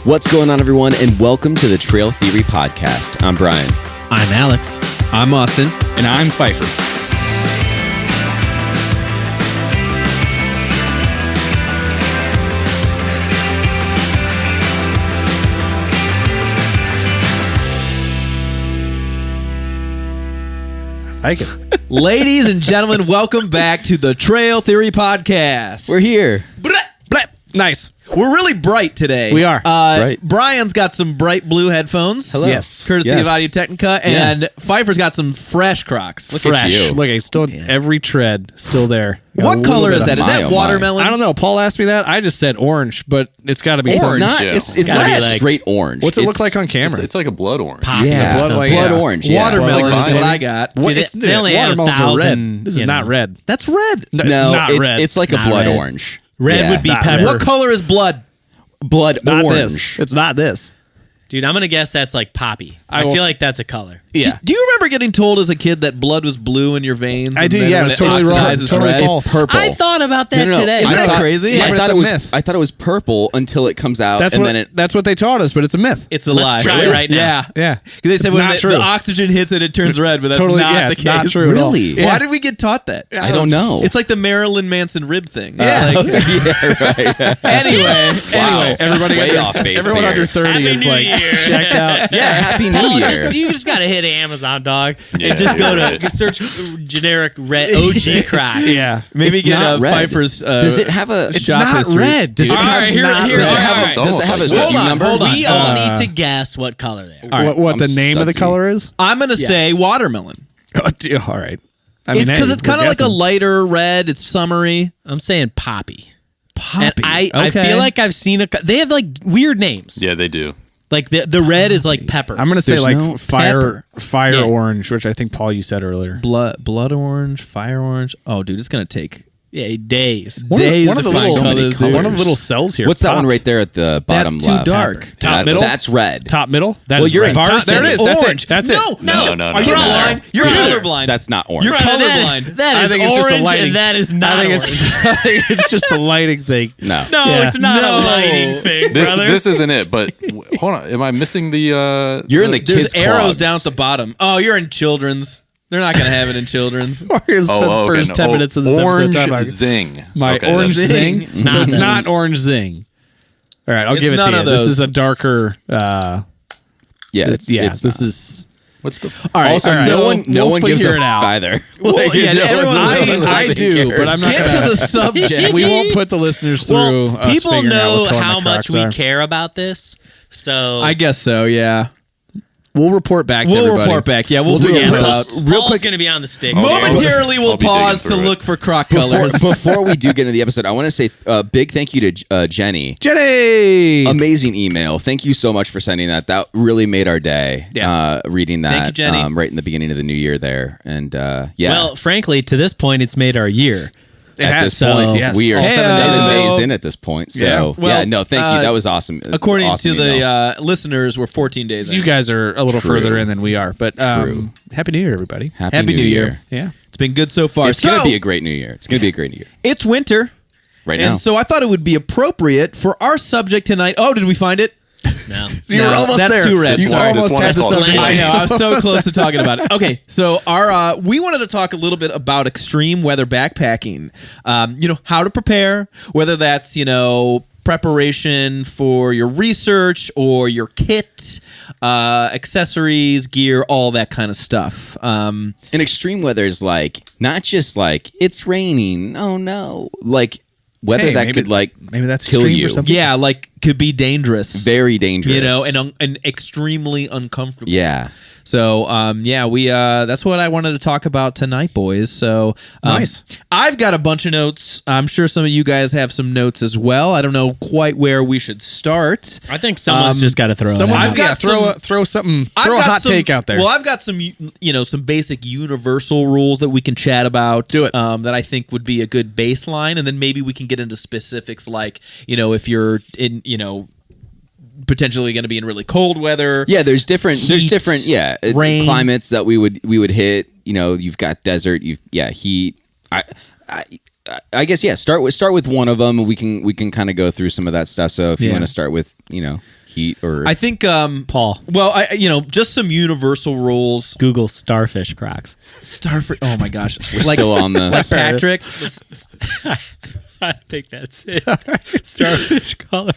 What's going on, everyone, and welcome to the Trail Theory Podcast. I'm Brian. I'm Alex. I'm Austin. And I'm Pfeiffer. I like it. Ladies and gentlemen, welcome back to the Trail Theory Podcast. We're here. Nice. We're really bright today. We are. Bright. Brian's got some bright blue headphones. Hello. Yes. Courtesy Yes. of Audio Technica. And Pfeiffer's got some fresh Crocs. Look at Fresh. you. Look, it's still every tread still there. Got a What little color bit is of- that? Is my, that oh my. watermelon? I don't know. Paul asked me that. I just said orange, but it's got to be It's orange. not. yeah. It's gotta not be like- straight orange. What's it look It's- like on camera? It's like a blood orange. Poppy Yeah, or blood, something. blood yeah. orange. Yeah. Watermelon It's like is what vine. I got. What? Dude, It's, they only had watermelons are 1,000, red. This is you not know. red. That's red. No, No, it's not red. it's like a Not blood red. orange. Red Yeah. would be Not pepper. What color is blood? Blood not orange. this. It's not this. Dude, I'm going to guess that's like poppy. I I will- feel like that's a color. Yeah. Do you remember getting told as a kid that blood was blue in your veins? I and do, then yeah, when it was totally wrong. oxidizes Totally red? false. It's purple. I thought about that today. Isn't I that thought- crazy? Yeah, I but thought it's it a was. myth. I thought it was purple until it comes out, That's and what. then it. That's what they taught us, but it's a myth. It's a Let's lie. try right now. Yeah. Yeah. Because they said It's when not the true. oxygen hits it, it turns red, but that's Totally. not Yeah, the it's case. not true at all. Really? Yeah. Why did we get taught that? I don't know. It's like the Marilyn Manson rib thing. Yeah. It's like- yeah, right. anyway, Everybody Way under, off base everyone here. under 30 Happy is New like Year. checked out. Yeah, Happy New Paul, Year. you just got to hit Amazon, dog, Yeah, and just go you're to right. search generic red OG Crocs. Yeah. maybe It's get not red. Pfeiffer's. Does it have a? It's shop not history. red. Does it All have? right, here- not- here's does it all have? right. Does it have a Hold SKU on, number? hold on. We all need to guess what color they are. What the I'm name of the sudsy. color is? I'm gonna say watermelon. All right. I It's because hey, it's kind we're of like a guessing. lighter red. It's summery. I'm saying poppy. Poppy. And I Okay. feel like I've seen they have like weird names. Yeah, they do. Like the red is like pepper. I'm gonna say There's like no fire Yeah. orange, which I think Paul you said earlier. blood orange, fire orange. Oh, dude, it's gonna take yeah, days. days one of to the find little colors, dude. one of the little cells here. What's that one popped. right there at the bottom That's too left? dark. Top That- middle? That's red. Top middle? That Well, is you're red. in Top- ours there it says is. That's orange. it. That's No, it. No. Are you no. blind? You're Brother. colorblind. That's not orange. You're Brother, colorblind. That I is think it's just a orange, lighting. and that is I not think orange. I think it's just a lighting thing. No. No, Yeah. it's not No. a lighting thing, This brother. this isn't it. But hold on, am I missing the? You're in the There's kids' arrows clogs. down at the bottom. Oh, you're in children's. They're not gonna have it in children's. Here's the okay, first 10 minutes of this orange episode. Talking zing. My Okay, orange that's- zing. It's So not it's those. not orange zing. All right, I'll It's give it to none you. of This those. is a darker. Yeah, This it's is. What the? All right. Also, all right. no so one we'll gives figure a it out. either. Well, yeah, no everyone- one listens. I do, but I'm not Get gonna- to the subject. We won't put the listeners through. well, us people figuring out know what color how my much Crocs we are. care about this. So I guess so. Yeah. We'll report back to We'll everybody. report back. Yeah, we'll do figure it this real- out. real Paul's quick. going to be on the stick. Okay. Momentarily, I'll we'll be digging pause to through it. look for croc colors. Before we do get into the episode, I want to say a big thank you to Jenny. Jenny. Amazing email. Thank you so much for sending that. That really made our day. Yeah. Reading that. Thank you, Jenny. Right in the beginning of the new year there. And yeah. Well, frankly, to this point, it's made our year. at has, this point, so- yes. we are All 7 7 days days. in at this point. So Yeah. yeah, Well, no, thank you. That was awesome. According Awesome to email. the listeners, we're 14 days in. You guys are a little True. further in than we are, but True. Happy New Year, everybody. Happy New Year. Yeah. It's been good so far. It's so, gonna be a great new year. It's gonna be a great new year. It's winter. Right And now. so I thought it would be appropriate for our subject tonight. Oh, did we find it? No. You were No, almost that's there. too red. You This one- almost this one had is the called subject. I know. I was so close to talking about it. Okay, so our we wanted to talk a little bit about extreme weather backpacking. How to prepare, whether that's preparation for your research or your kit, accessories, gear, all that kind of stuff. And extreme weather is like not just like it's raining. Oh no! Like weather Hey, that maybe- could like maybe that's kill extreme for you. some people. Yeah, like could be dangerous. Very dangerous. and extremely uncomfortable. yeah. So, we that's what I wanted to talk about tonight, boys. So, Nice. I've got a bunch of notes. I'm sure some of you guys have some notes as well. I don't know quite where we should start. I think someone's just got to throw Someone, it out. I've got throw something. I've Throw a got hot some- take out there. Well, I've got some, some basic universal rules that we can chat about. Do it. That I think would be a good baseline, and then maybe we can get into specifics, like if you're in, potentially going to be in really cold weather. Yeah, there's different rain. climates that we would hit. You've got desert, heat. I guess start with one of them. We can kind of go through some of that stuff. So if you want to start with heat or I think Paul. Well, just some universal rules. Google starfish Crocs. Starfish. Oh my gosh, we're still on this. like Patrick. I think that's it. Starfish color.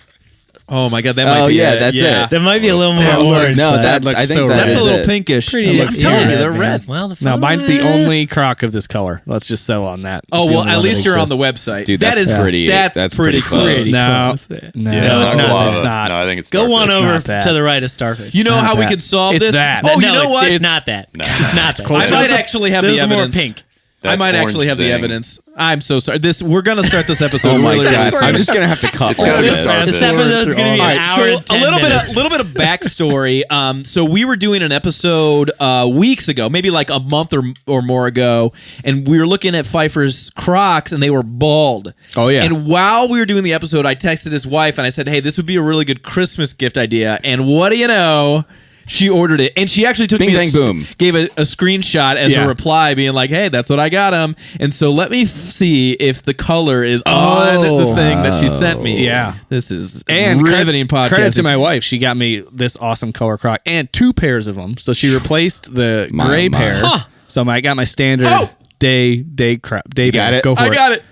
Oh my god, that might be it. That's it. That might be a little more orange. No, side. that looks I think so that That's is a little it. pinkish. Pretty See, I'm looks telling you, red, they're man. red. Well, the No, photo- mine's the only Croc of this color. Let's just settle on that. Oh It's the well, only at one that least you're on the exists. website. Dude, That that's is pretty. That's pretty close. close. No, It's no, Yeah, No, it's not no, guava. it's not. No, I think it's Go on starfish. over not that. to the right of starfish. You know how we that. could solve It's this? that. Oh, no, you know what? It's not that. No. It's not that. I might actually have the Those are evidence. more pink. I might That's actually have the orange evidence. I'm so sorry. We're gonna start this episode. Oh my really, god! really I'm soon. just gonna have to cut. It's gotta all be this. starfish. This episode's going to be All an right, hour so and 10 a minutes. little bit of backstory. So we were doing an episode weeks ago, maybe like a month or more ago, and we were looking at Pfeiffer's Crocs, and they were bald. Oh, yeah. And while we were doing the episode, I texted his wife and I said, "Hey, this would be a really good Christmas gift idea." And what do you know? She ordered it, and she actually took Bing, me bang, boom. gave a screenshot as Yeah. a reply, being like, "Hey, that's what I got him." And so let me see if the color is on the thing that she sent me. Yeah. This is And riveting podcast. Credit to my wife. She got me this awesome color Croc and 2 pairs of them. So she replaced the My, gray my. pair. Huh. So I got my standard Oh! day crop. Day got pair. it? Go for I it. got it.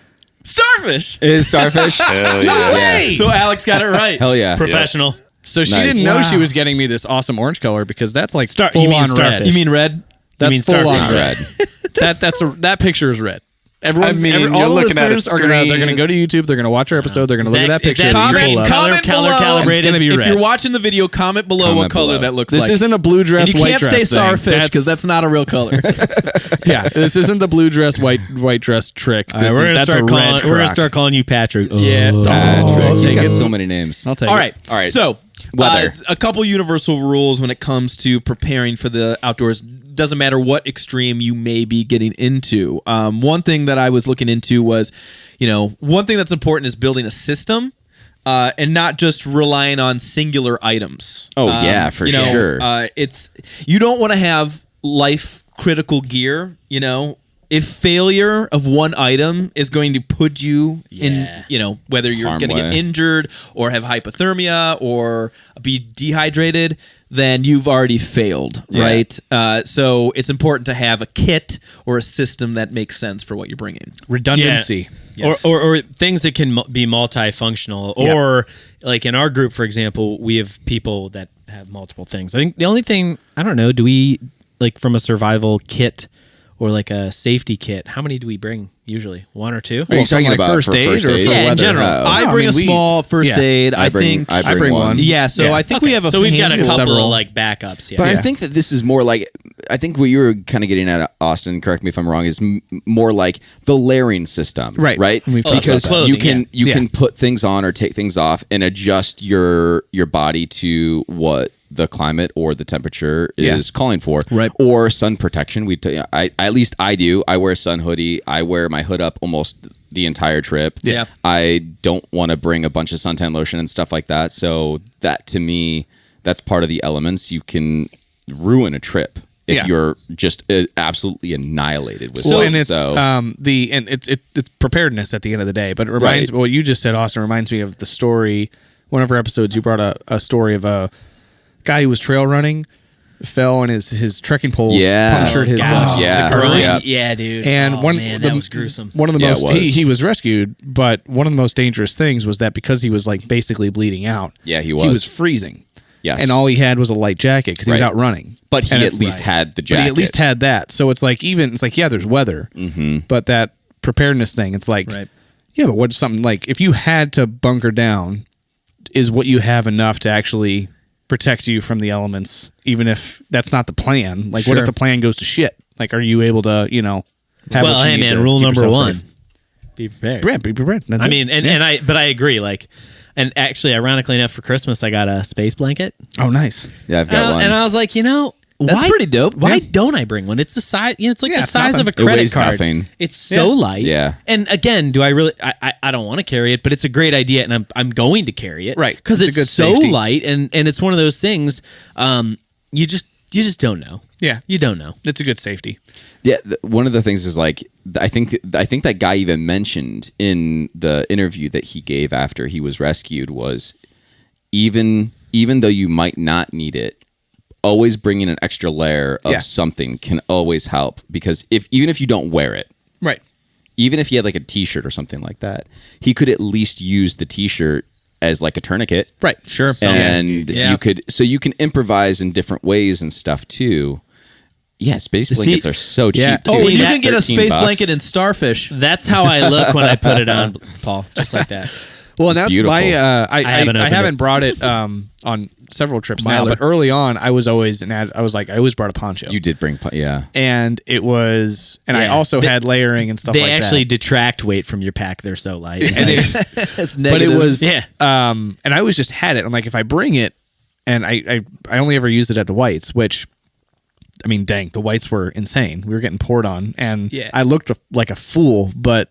Starfish. It is starfish. Hell yeah. So Alex got it right. Hell yeah! Professional. So she Nice. didn't know Wow. she was getting me this awesome orange color because that's like You full mean on starfish. red. You mean red? That's mean full on starfish. red. Red. That picture is red. Everyone's, I mean, all you're the looking at a listeners are gonna they're gonna go to YouTube. They're gonna watch our episode. They're gonna look at that Is picture. that that you green pull up. color Comment below. calibrated? It's gonna be If red. you're watching the video, comment below what Comment color below. that looks This like. isn't a blue dress, And you white can't dress say thing. starfish because that's not a real color. Yeah, this isn't the blue dress, white dress trick. All right, we're gonna start calling you Patrick. Yeah. Oh. Patrick. I'll He's take got it. so many names. I'll take All it. right. So, Weather. a couple universal rules when it comes to preparing for the outdoors. Doesn't matter what extreme you may be getting into. One thing that I was looking into was, one thing that's important is building a system. And not just relying on singular items. Oh, yeah, for sure. You don't want to have life critical gear. If failure of one item is going to put you in, whether you're Harm going to get way. injured or have hypothermia or be dehydrated, then you've already failed, Yeah. right? So it's important to have a kit or a system that makes sense for what you're bringing. Redundancy. Yes. Or things that can be multifunctional. Or like in our group, for example, we have people that have multiple things. I think the only thing, I don't know, do we, like from a survival kit or like a safety kit, how many do we bring usually? 1 or 2? Are you from, talking like, about first for aid first or aid? for Yeah, in weather? general. Oh. I No, bring I mean, a small first yeah. aid. I bring one. Yeah, so Yeah. I think we have a So we've got a handful. couple several. of like backups. Yeah. But I Yeah. think that this is more like, I think what you were kind of getting at, Austin, correct me if I'm wrong, is more like the layering system. Right. Right? We've talked Because about that. you can Yeah. can put things on or take things off and adjust your body to what the climate or the temperature is calling for. Right. Or sun protection. At least I do. I wear a sun hoodie. I wear my hood up almost the entire trip. Yeah. I don't want to bring a bunch of suntan lotion and stuff like that. So that to me, that's part of the elements. You can ruin a trip if Yeah. you're just absolutely annihilated with Well, it. and it's So, it's preparedness at the end of the day. But it reminds Right. what you just said, Austin, reminds me of the story. One of our episodes, you brought a story of a guy who was trail running, fell and his trekking pole punctured his Yeah. the groin. Yeah. Yeah, dude. And that was gruesome. One of the Yeah, most it was. he was rescued, but one of the most dangerous things was that because he was like basically bleeding out. Yeah, he He was. was freezing. Yes. And all he had was a light jacket because he was Right. out running. but he And at it's least like- had the But jacket. he at least had that. So it's like yeah, there's weather, but that preparedness thing, it's like Right. yeah, but what's something like if you had to bunker down, is what you have enough to actually protect you from the elements, even if that's not the plan? Like, what if Sure. the plan goes to shit? Like, are you able to, have Well, what you hey need man, to rule keep number yourself 1: safe? be prepared. Yeah, be prepared. That's I it. mean, but I agree. Like, and actually, ironically enough, for Christmas, I got a space blanket. oh, nice. Yeah, I've got one. And I was like, That's why, pretty dope. Why Yeah. don't I bring one? It's the size. It's like Yeah, the it's size of a nothing. It credit weighs card. nothing. It's so light. Yeah. And again, do I really? I don't want to carry it, but it's a great idea, and I'm going to carry it. Right. Because It's a it's good so safety. light, and it's one of those things. You just you just don't know. Yeah. You don't know. It's a good safety. Yeah, one of the things is like I think that guy even mentioned in the interview that he gave after he was rescued was even though you might not need it, always bringing an extra layer of something can always help, because even if you don't wear it, Right. even if he had like a t-shirt or something like that, he could at least use the t-shirt as like a tourniquet. Right. Sure. And Yeah. you can improvise in different ways and stuff too. Yeah, space blankets are so cheap. Yeah. too. Oh, See, you that- can get a $13 space blanket in Starfish. That's how I look when I put it on, Paul. Just like that. Well, and that's Beautiful. my. I haven't opened haven't it. brought it on several trips now, Myler. but early on, I was always I always brought a poncho. You did bring, yeah. And it was, and I Yeah. also had layering and stuff They like actually that. detract weight from your pack. They're so light. And it, It's but it negative. was, Yeah. and I always just had it. I'm like, if I bring it, and I only ever used it at the Whites, which, I mean, dang, the Whites were insane. We were getting poured on, and Yeah. I looked like a fool, but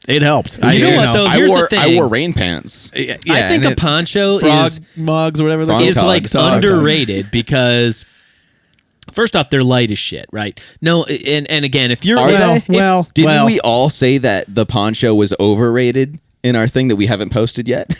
it helped. You know what, though? Here's the I thing. wore rain pants. Yeah, I think and a poncho frog is mugs or whatever. Frog is togs. like Togs. underrated because first off, they're light as shit, right? No, and again, if you're Are they? well, Didn't well. we all say that the poncho was overrated in our thing that we haven't posted yet?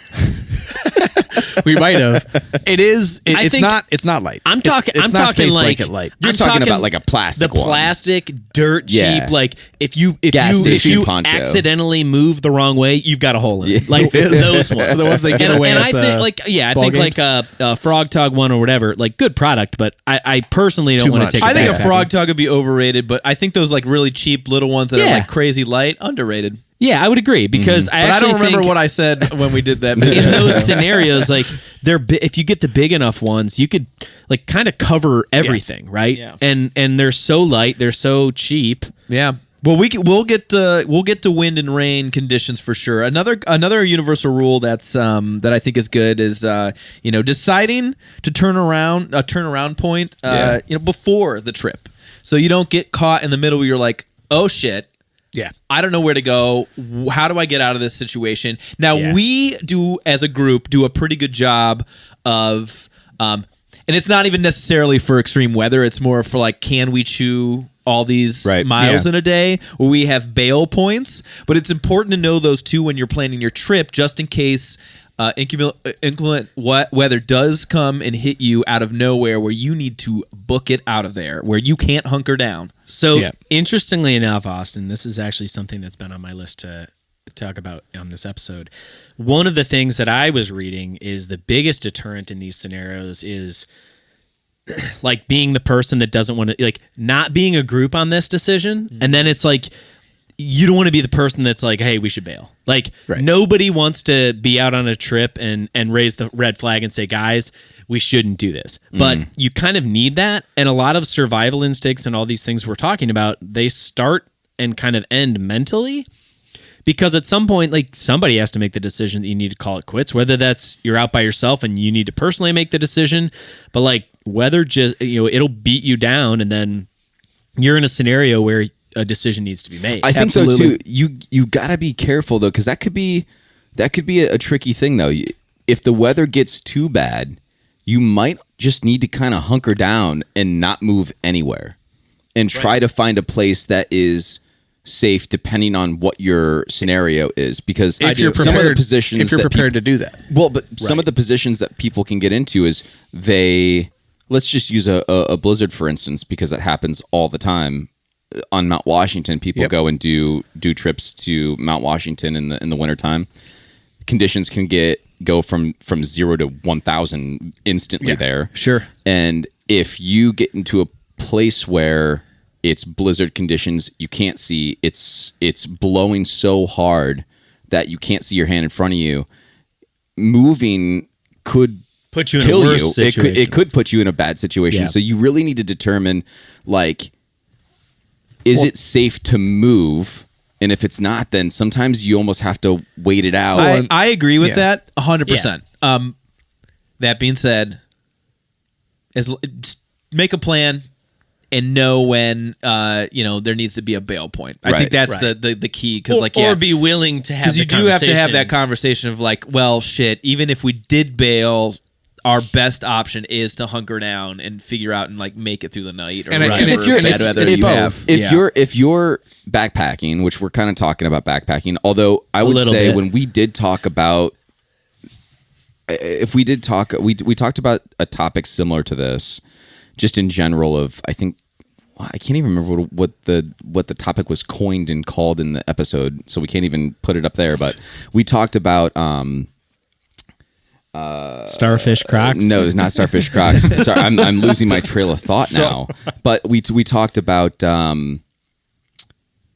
we might have. It is. I It's think- not. It's not light. I'm It's- talking. it's I'm not talking space like blanket light. You're I'm talking about like a plastic the one. plastic dirt cheap. Yeah. Like if you Gas if station you poncho. accidentally move the wrong way, you've got a hole in it. Yeah. Like those ones. The ones they get and, away and at I the think like I ball think games? like a frog tog one or whatever. Like good product, but I personally don't Too want to much. take. I think backpack. a frog tog would be overrated, but I think those like really cheap little ones that are Yeah. like crazy light, underrated. Yeah, I would agree because I But I actually don't remember think what I said when we did that. in video. those scenarios, like if you get the big enough ones, you could like kind of cover everything, right? Yeah. And they're so light, they're so cheap. Yeah. Well, we'll get to wind and rain conditions for sure. Another universal rule that's that I think is good is deciding to turn around a turnaround point before the trip, so you don't get caught in the middle where you're like, oh shit. Yeah. I don't know where to go. How do I get out of this situation? Now, Yeah. we do, as a group, do a pretty good job of, and it's not even necessarily for extreme weather. It's more for like, can we chew all these Right. miles Yeah. in a day? Where we have bail points. But it's important to know those too when you're planning your trip, just in case inclement weather does come and hit you out of nowhere, where you need to book it out of there, where you can't hunker down. So Yeah. interestingly enough, Austin, this is actually something that's been on my list to talk about on this episode. One of the things that I was reading is the biggest deterrent in these scenarios is like being the person that doesn't want to, like not being a group on this decision. And then it's like, you don't want to be the person that's like, hey, we should bail. Like nobody wants to be out on a trip and raise the red flag and say, guys, we shouldn't do this. But you kind of need that. And a lot of survival instincts and all these things we're talking about, they start and kind of end mentally. Because at some point, like somebody has to make the decision that you need to call it quits, whether that's you're out by yourself and you need to personally make the decision, but like weather just, it'll beat you down and then you're in a scenario where a decision needs to be made. I think Absolutely. though too. You gotta be careful though, because that could be a tricky thing though. If the weather gets too bad, you might just need to kind of hunker down and not move anywhere, and try to find a place that is safe depending on what your scenario is. Because If you're some of the prepared, positions if you're that prepared to do that. well, but some of the positions that people can get into is let's just use a blizzard for instance, because that happens all the time. On Mount Washington, people go and do trips to Mount Washington in the wintertime. Conditions can go from 0 to 1,000 instantly there. Sure. And if you get into a place where it's blizzard conditions, you can't see, it's blowing so hard that you can't see your hand in front of you, moving could Put you in kill a worse you. situation. It could put you in a bad situation. Yeah. So you really need to determine, like, is it safe to move? And if it's not, then sometimes you almost have to wait it out. I agree with Yeah. that 100%. That being said, just make a plan and know when there needs to be a bail point. I think Right. that's the key, because or be willing to have because the you do have to have that conversation. conversation of like, well, shit, even if we did bail, our best option is to hunker down and figure out and like make it through the night or And I- whatever if you're- bad it's- weather it's you both. have. If you're backpacking, which we're kind of talking about backpacking, although I would little say bit. when we did talk about, if we did talk, we talked about a topic similar to this, just in general of, I think, I can't even remember what the topic was coined and called in the episode, so we can't even put it up there. But we talked about Starfish Crocs. no, it's not Starfish Crocs. Sorry, I'm losing my trail of thought now. But we talked about the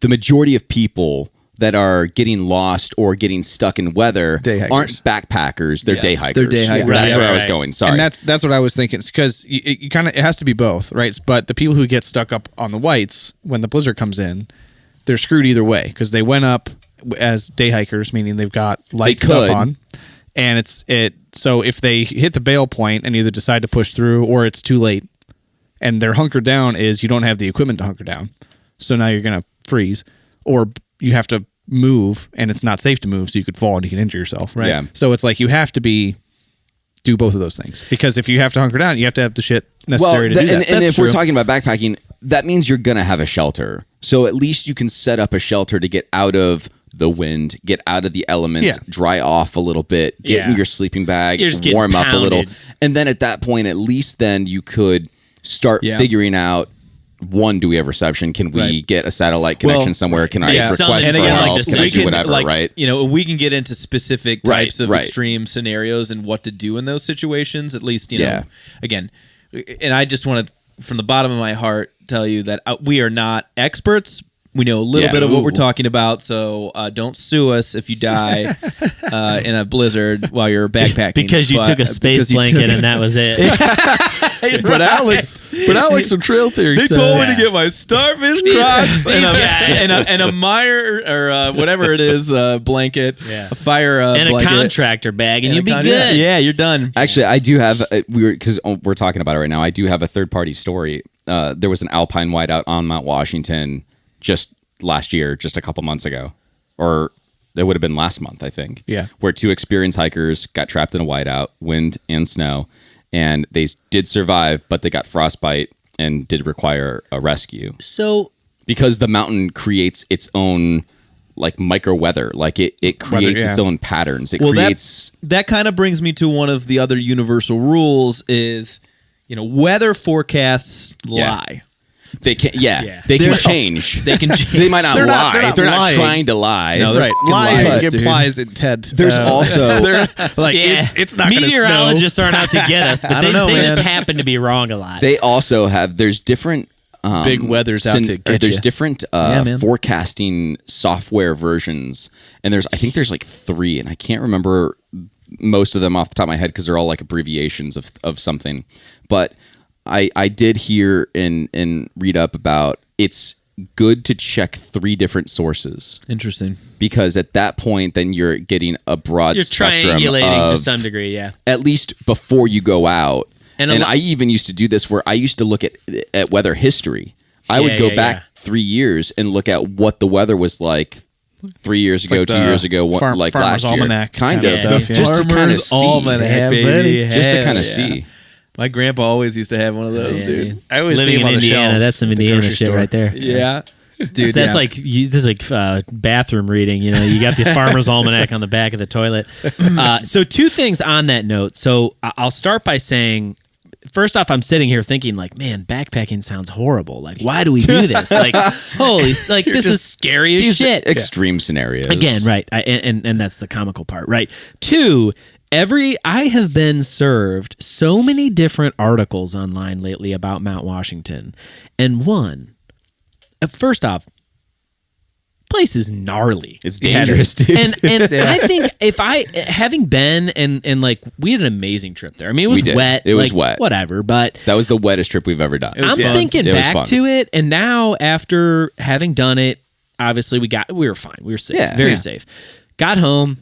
majority of people that are getting lost or getting stuck in weather Day hikers. aren't backpackers. They're day hikers. They're day hikers. That's Right, where I was right. going. Sorry. And that's what I was thinking. Because you kind of, it has to be both, right? But the people who get stuck up on the whites when the blizzard comes in, they're screwed either way because they went up as day hikers, meaning they've got light They stuff could. on, and so if they hit the bail point and either decide to push through or it's too late, and their hunker down is you don't have the equipment to hunker down, so now you're gonna freeze, or you have to move and it's not safe to move, so you could fall and you can injure yourself, right? Yeah. So it's like you have to do both of those things, because if you have to hunker down, you have to have the shit necessary to do that. And That's if we're true. talking about backpacking, that means you're gonna have a shelter. So at least you can set up a shelter to get out of the wind, get out of the elements, Yeah. dry off a little bit, get Yeah. in your sleeping bag, You're just getting warm up a little, pounded. and then at that point, at least then you could start Yeah. figuring out. One, do we have reception? Can we Right. get a satellite connection Well, somewhere? Can I yeah. request Summon for and help? again, like, Can I do whatever? like, right? You know, we can get into specific Right, types of right. extreme scenarios and what to do in those situations. At least, you know, Yeah. again, and I just want to, from the bottom of my heart, tell you that we are not experts. We know a little Yeah. bit of what we're Ooh. talking about, so don't sue us if you die in a blizzard while you're backpacking Because you took a space blanket and that was it. but Alex some trail theory. They told me Yeah. to get my starfish These- Crocs these guys. and a mire or whatever it is blanket, Yeah. a fire And blanket. a contractor bag, and And you'll be a good. Yeah, you're done. Actually, I do have because we're talking about it right now. I do have a third party story. There was an alpine whiteout on Mount Washington just last year, just a couple months ago, or it would have been last month, I think. Yeah. Where two experienced hikers got trapped in a whiteout, wind and snow, and they did survive, but they got frostbite and did require a rescue So because the mountain creates its own like micro weather, like it creates yeah. its own patterns. It Well, creates. that kind of brings me to one of the other universal rules is, you know, weather forecasts Yeah. lie. They can, Yeah. they can They're- change. They can They might not They're lie. not They're not lying. trying to lie. No, they're Right, fucking lying liars, dude. implies intent. There's also like yeah, it's not going to snow. meteorologists aren't out to get us, but I they, don't know, they just man. happen to be wrong a lot. they also have there's different Big weathers out to get there's ya. different man. forecasting software versions, and I think there's like 3, and I can't remember most of them off the top of my head because they're all like abbreviations of something. But I did hear and read up about it's good to check 3 different sources, Interesting. because at that point then you're getting a broad You're spectrum triangulating to of, some degree, yeah. at least before you go out. And And, a lo- I even used to do this where I used to look at weather history. I would Yeah, go yeah, back yeah. 3 years and look at what the weather was like 3 years ago, like 2 the years ago, Farm- like Farmer's last year. Almanac Kind kinda of stuff, yeah. just to kind of see. Almanac, baby. Just to Hell kind of yeah. see. My grandpa always used to have one of those, Yeah, dude. dude. I always see Living them in on the Indiana, shelves that's some at the Indiana grocery shit store. right there. Yeah. Dude, That's yeah. like this is like bathroom reading. You know, you got the Farmer's Almanac on the back of the toilet. So 2 things on that note. So I'll start by saying, first off, I'm sitting here thinking like, man, backpacking sounds horrible. Like, why do we do this? Like, holy, like this is scary as These shit. extreme scenarios. Again, right, and that's the comical part, right? 2, I have been served so many different articles online lately about Mount Washington, and one, first off, place is gnarly. It's dangerous, dude. And I think if I having been and like we had an amazing trip there. I mean, it was We did. wet. It was like, wet. whatever, but That was the wettest trip we've ever done. I'm fun. thinking It was back fun. to it, and now after having done it, obviously we were fine. We were safe, Yeah. very Yeah. safe. Got home.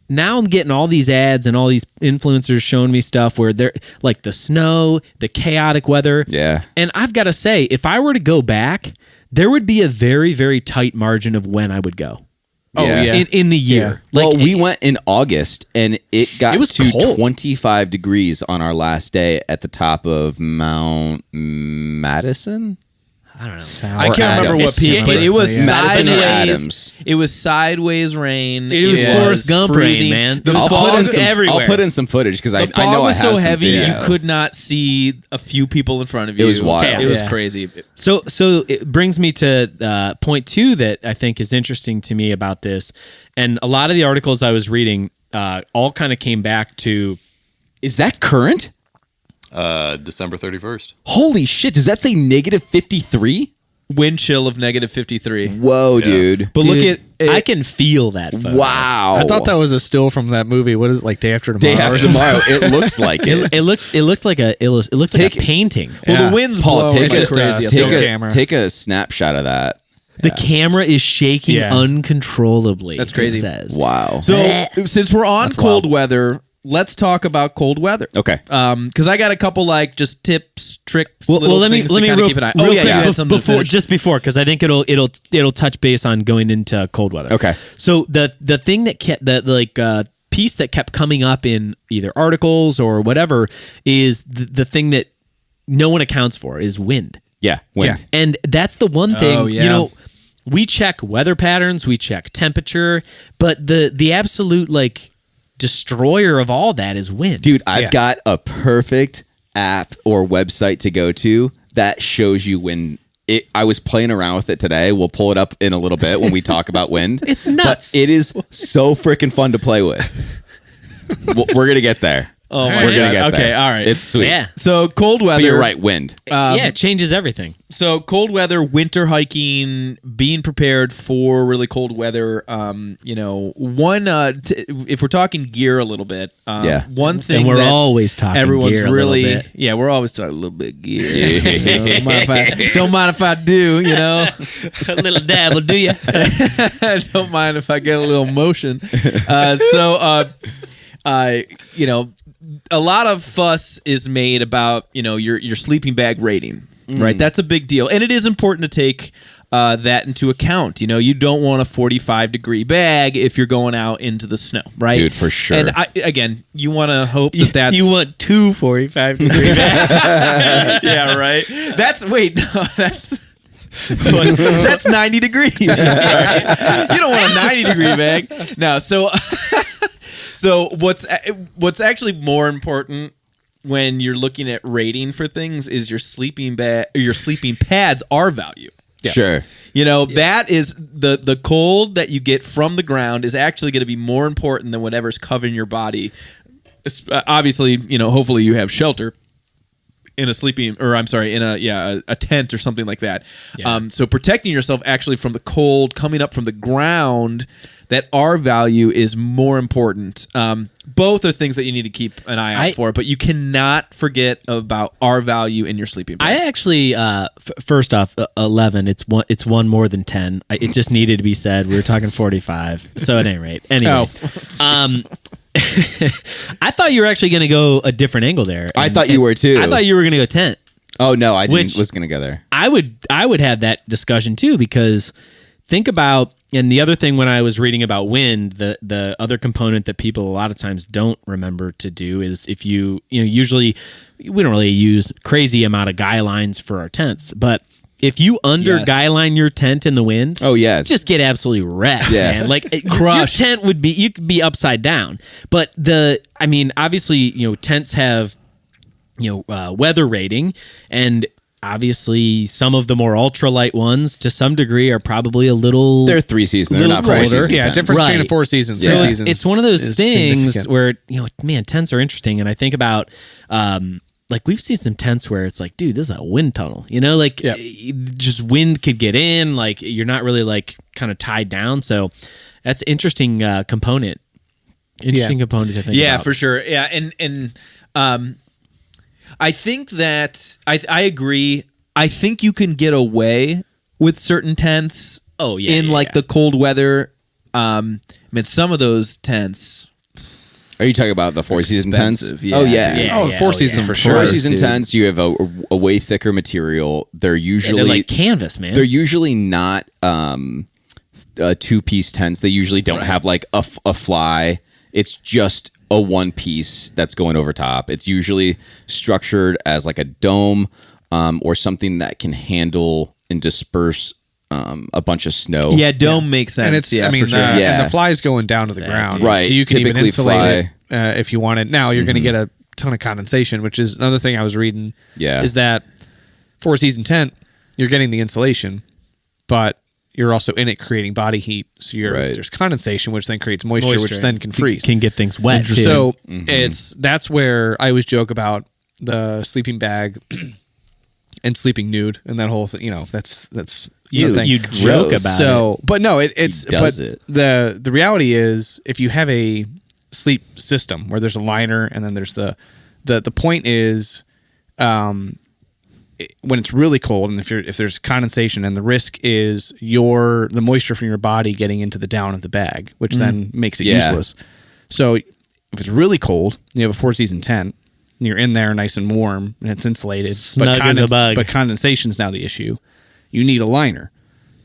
Now I'm getting all these ads and all these influencers showing me stuff where they're like the snow, the chaotic weather. Yeah. And I've got to say, if I were to go back, there would be a very, very tight margin of when I would go. Oh, yeah. in the year. Like, Well, we went in August, and it got It was to cold. 25 degrees on our last day at the top of Mount Madison. I don't know. I can't remember what It's- peak, but it was Madison or sideways. Adams. It was sideways rain. It was Forrest Gump rain, freezing. man. The I'll fog put in everywhere. I'll put in some footage because I The fog know I was have so some heavy video. you could not see a few people in front of you. It was wild. It was Yeah. crazy. So it brings me to point 2 that I think is interesting to me about this, and a lot of the articles I was reading all kind of came back to. Is that current? December 31st. Holy shit! Does that say negative 53? Wind chill of negative 53. Whoa, dude! But look Dude, at I can feel that. Photo. Wow! I thought that was a still from that movie. What is it, like Day After Tomorrow? Day or after something? tomorrow. It looks like it. It looked like a Take- painting. Well, Yeah. the wind's Paul, blowing take like a crazy. still take a camera. take a snapshot of that. The camera is shaking Yeah. uncontrollably. That's crazy. It says. Wow. So since we're on cold weather, let's talk about cold weather. Okay. Because I got a couple like just tips, tricks. Well, little let me things to let me kinda real, keep an eye. real Oh yeah, quick you had something to before finish. just before because I think it'll touch base on going into cold weather. Okay. So the thing that kept the piece that kept coming up in either articles or whatever is the thing that no one accounts for is wind. Yeah. Wind. Yeah. And that's the one thing, Oh, yeah. you know, we check weather patterns, we check temperature, but the absolute like destroyer of all that is wind. Dude, I've got a perfect app or website to go to that shows you when I was playing around with it today. We'll pull it up in a little bit when we talk about wind. It's nuts. But it is so freaking fun to play with. We're going to get there. Oh my We're God. going to get there. Okay, all right. It's sweet. Yeah. So cold weather. But you're right, wind. Yeah, it changes everything. So cold weather, winter hiking, being prepared for really cold weather. You know, if we're talking gear a little bit, Yeah. one thing And we're that always talking everyone's gear a little really bit. yeah, we're always talking a little bit gear. You know, don't mind if I do. You know, A little dabble, do you? don't mind if I get a little motion. You know, a lot of fuss is made about, you know, your sleeping bag rating, right? That's a big deal. And it is important to take that into account. You know, you don't want a 45-degree bag if you're going out into the snow, right? Dude, for sure. And again, you want to hope that that's... You want 2 45-degree bags. yeah, right? That's 90 degrees. Sorry. You don't want a 90-degree bag. No, so what's actually more important when you're looking at rating for things is your sleeping pads R value. Sure. You know, that is the cold that you get from the ground is actually going to be more important than whatever's covering your body. Obviously, you know, hopefully you have shelter in a tent or something like that. Yeah. So protecting yourself actually from the cold coming up from the ground, that R value is more important. Both are things that you need to keep an eye out for, but you cannot forget about R value in your sleeping bag. I actually, first off, 11. It's one more than 10. It just needed to be said. We were talking 45, so at any rate. Anyway, I thought you were actually going to go a different angle there. I thought you were too. I thought you were going to go tent. Oh, no, I Which- was going to go there. I would have that discussion too, because think about, and the other thing when I was reading about wind, the other component that people a lot of times don't remember to do is if you usually we don't really use crazy amount of guy lines for our tents, but if you guy line your tent in the wind, Oh, yeah. just get absolutely wrecked, Yeah. man. Like Crushed. your tent you could be upside down. But obviously, tents have weather rating, and obviously some of the more ultralight ones to some degree are probably a little They're 3 seasons. They're little not 4 colder. seasons. Yeah, difference between Right. the 4 seasons. So six it's, seasons it's one of those is things significant. where tents are interesting, and I think about like we've seen some tents where it's like, dude, this is a wind tunnel, just wind could get in, like you're not really like kind of tied down. So that's interesting component. Interesting component to think about. Yeah, for sure. Yeah, and I think that I agree. I think you can get away with certain tents. Oh, yeah, in yeah, like yeah. the cold weather. Some of those tents. Are you talking about the 4 season tents? expensive, yeah. Oh, yeah. Yeah, Oh, yeah, 4 oh, seasons yeah. for Four sure. season dude. tents, you have a way thicker material. They're Yeah, usually they're like canvas, man. they're usually not 2-piece tents. They usually don't have like a fly. It's just a one piece that's going over top. It's usually structured as like a dome or something that can handle and disperse a bunch of snow. Yeah, dome makes sense. And it's, yeah, I mean, for sure. and the fly's going down to the ground. Right. So you can even Typically insulate it if you want it. Now you're going to get a ton of condensation, which is another thing I was reading. Yeah. Is that 4-season tent, you're getting the insulation, but you're also in it creating body heat. So there's condensation, which then creates moisture, which then can freeze. Can get things wet too. So that's where I always joke about the sleeping bag and sleeping nude and that whole thing. You know, that's you joke about so, it. but no, it's does but it. The reality is if you have a sleep system where there's a liner and then there's the point is when it's really cold and if there's condensation, and the risk is the moisture from your body getting into the down of the bag, which then makes it useless. So if it's really cold, you have a 4-season tent, and you're in there nice and warm and it's insulated, Snug as a bug. but condensation's now the issue. You need a liner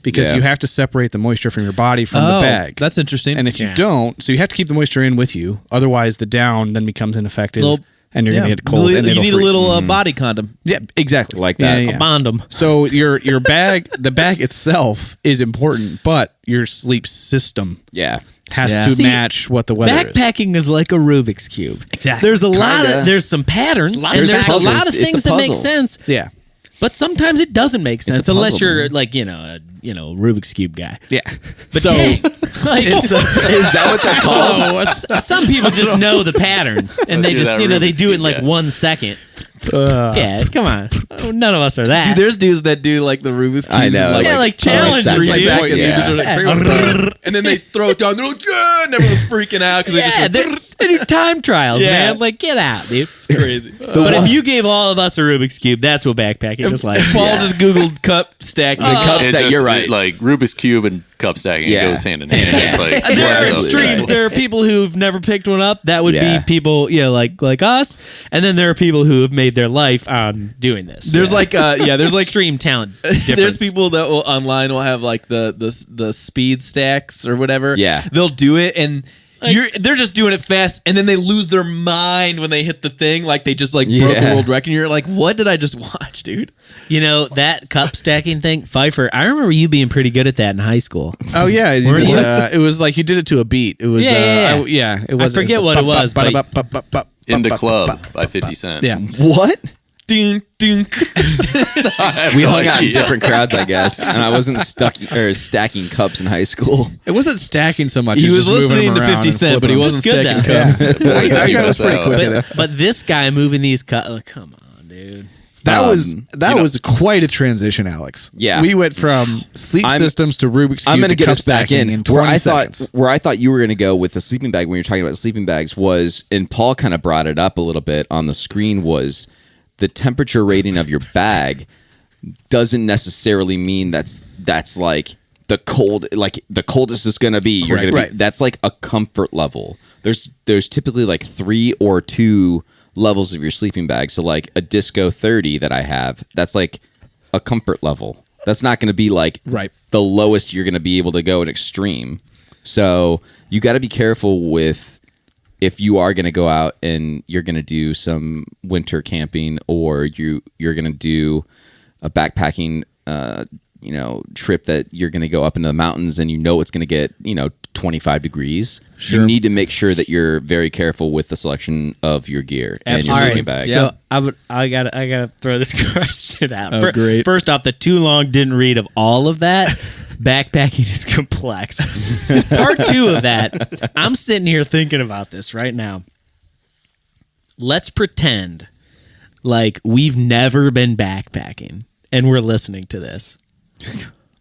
because you have to separate the moisture from your body from the bag. That's interesting. And if you don't, so you have to keep the moisture in with you, otherwise the down then becomes ineffective. And you're gonna get cold. And you it'll need freeze. a little body condom. Yeah, exactly. Like that. Yeah. Bond 'em. So your bag, the bag itself is important, but your sleep system Yeah. has Yeah. to See, match what the weather is. Backpacking is like a Rubik's cube. Exactly. There's a lot Kinda. of there's some patterns and There's there's a puzzles. lot of It's a things that make puzzle. sense. Yeah, But sometimes it doesn't make sense a unless puzzle, you're man. like a Rubik's cube guy. yeah. But so dang, like, Is that what they're called? some people just know the pattern and they do just that they Rubik's do it in Cube like guy. 1 second. Yeah, come on, none of us are that. Dude, there's dudes that do like the Rubik's cubes. I know. in, yeah, like challenges, seconds. 3 dude. seconds. Yeah. They do it like, and then they throw it down. They're like, yeah, and everyone's freaking out because Yeah, they just they do time trials, Yeah. man. Like, get out, dude. it's crazy. But if you gave all of us a Rubik's cube, that's what backpacking is like. Paul just Googled cup stacking. cup It stack, just- you're right. Like Rubik's Cube and cup stacking, Yeah. it goes hand in hand. It's like There are Right. extremes. Right. There are people who've never picked one up. That would Yeah. be people, like us. And then there are people who have made their life on doing this. There's like there's like extreme talent difference. there's people that will online will have like the speed stacks or whatever. Yeah. They'll do it and they're just doing it fast, and then they lose their mind when they hit the thing. Like they just like broke a Yeah. world record. And you're like, what did I just watch, dude? that cup stacking thing, Pfeiffer. I remember you being pretty good at that in high school. oh yeah, Weren't you? it was like you did it to a beat. It was Yeah. it was. forget what it was, but- In the Club by 50 Cent. Yeah. What? Ding, ding. We hung out in different crowds, I guess, and I wasn't stacking cups in high school. It wasn't stacking so much. He as was just moving listening them to around 50 and Cent, but he flipping wasn't It's good, stacking though. cups. them. That guy was pretty quick at it. But this guy moving these cups, come on, dude. That Um, was quite a transition, Alex. Yeah. we went from sleep systems to Rubik's Cube. I'm going to to get cup us back stacking in 20 seconds. where I thought you were going to go with the sleeping bag when you're talking about sleeping bags was, and Paul kind of brought it up a little bit on the screen, was the temperature rating of your bag doesn't necessarily mean that's like the coldest it's going to be. You're going to Right. be, that's like a comfort level. There's typically like 3 or 2 levels of your sleeping bag. So like a Disco 30 that I have, that's like a comfort level. That's not going to be like Right. the lowest you're going to be able to go at extreme. So you got to be careful with if you are going to go out and you're going to do some winter camping, or you're going to do a backpacking trip that you're going to go up into the mountains and it's going to get 25 degrees. You need to make sure that you're very careful with the selection of your gear and your All sleeping right, bag. so I gotta throw this question out. Oh, great. First off, the too long didn't read of all of that. Backpacking is complex. Part 2 of that, I'm sitting here thinking about this right now. Let's pretend like we've never been backpacking and we're listening to this.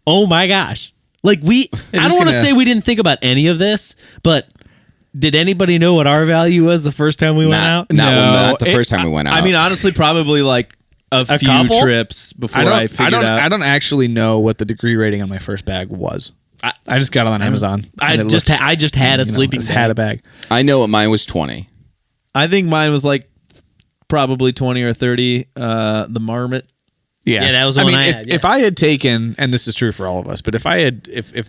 Oh my gosh. Like I don't want to say we didn't think about any of this, but did anybody know what our value was the first time we went out? Not the first time we went out. I mean, honestly, probably like a few couple? trips before I figured out. I don't actually know what the degree rating on my first bag was. I just got it on Amazon. I and it just looked- I just had a sleeping I just bag. had a bag. I know what mine was 20. I think mine was like probably 20 or 30. The Marmot. Yeah, that was the one I if, had, yeah. if I had taken, and this is true for all of us, but if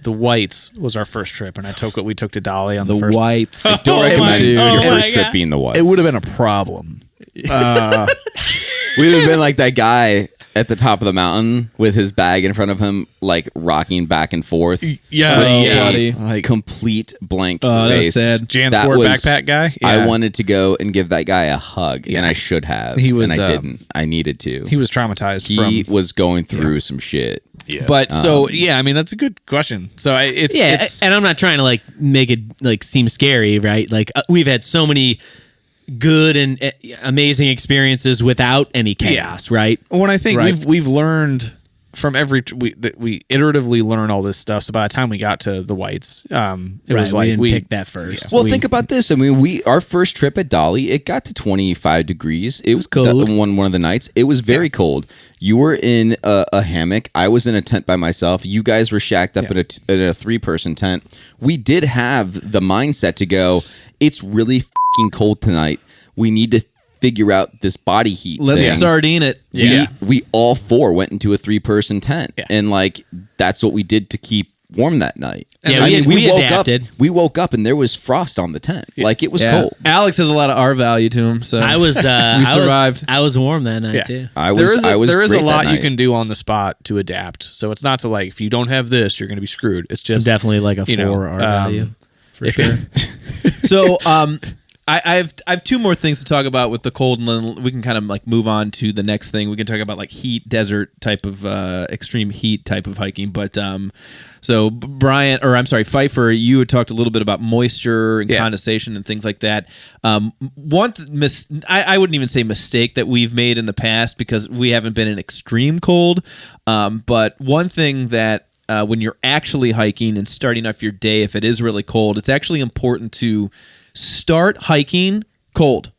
the Whites was our first trip, and we took to Dolly on the first whites. Don't recommend dude. your Oh my first trip God. being the whites. it would have been a problem. We'd have been like that guy at the top of the mountain with his bag in front of him, like rocking back and forth. Yeah, with yeah. a Buddy. complete blank Oh, that's face. sad. Jansport backpack guy? I Yeah. wanted to go and give that guy a hug, and I should have. He was, and I didn't. I needed to. He was traumatized He from. was going through some shit. Yeah. But so yeah, I mean that's a good question. So it's and I'm not trying to like make it like seem scary, right? Like we've had so many good and amazing experiences without any chaos, right? when I think Right. we've learned from we iteratively learn all this stuff. So by the time we got to the Whites, it was we like didn't pick that first. Well, think about this. I mean, our first trip at Dolly, it got to 25 degrees. It was cold. One of the nights. It was very cold. You were in a hammock. I was in a tent by myself. You guys were shacked up in a 3-person tent. We did have the mindset to go, it's really fucking cold tonight. We need to figure out this body heat Let's thing. sardine it. We all 4 went into a 3-person tent, and like that's what we did to keep warm that night. Yeah, And we woke adapted. up. We woke up and there was frost on the tent. Like it was cold. Alex has a lot of R value to him, so I was we survived. I was warm that night Yeah. too. I was. there is a great that lot you night. can do on the spot to adapt. So it's not to like if you don't have this, you're going to be screwed. It's just Definitely like a 4 you know, R value for sure. So I have 2 more things to talk about with the cold, and then we can kind of like move on to the next thing. We can talk about like heat, desert type of extreme heat type of hiking. But so Brian, or I'm sorry, Pfeiffer, you had talked a little bit about moisture and condensation and things like that. I wouldn't even say mistake that we've made in the past because we haven't been in extreme cold. But one thing that when you're actually hiking and starting off your day, if it is really cold, it's actually important to start hiking cold.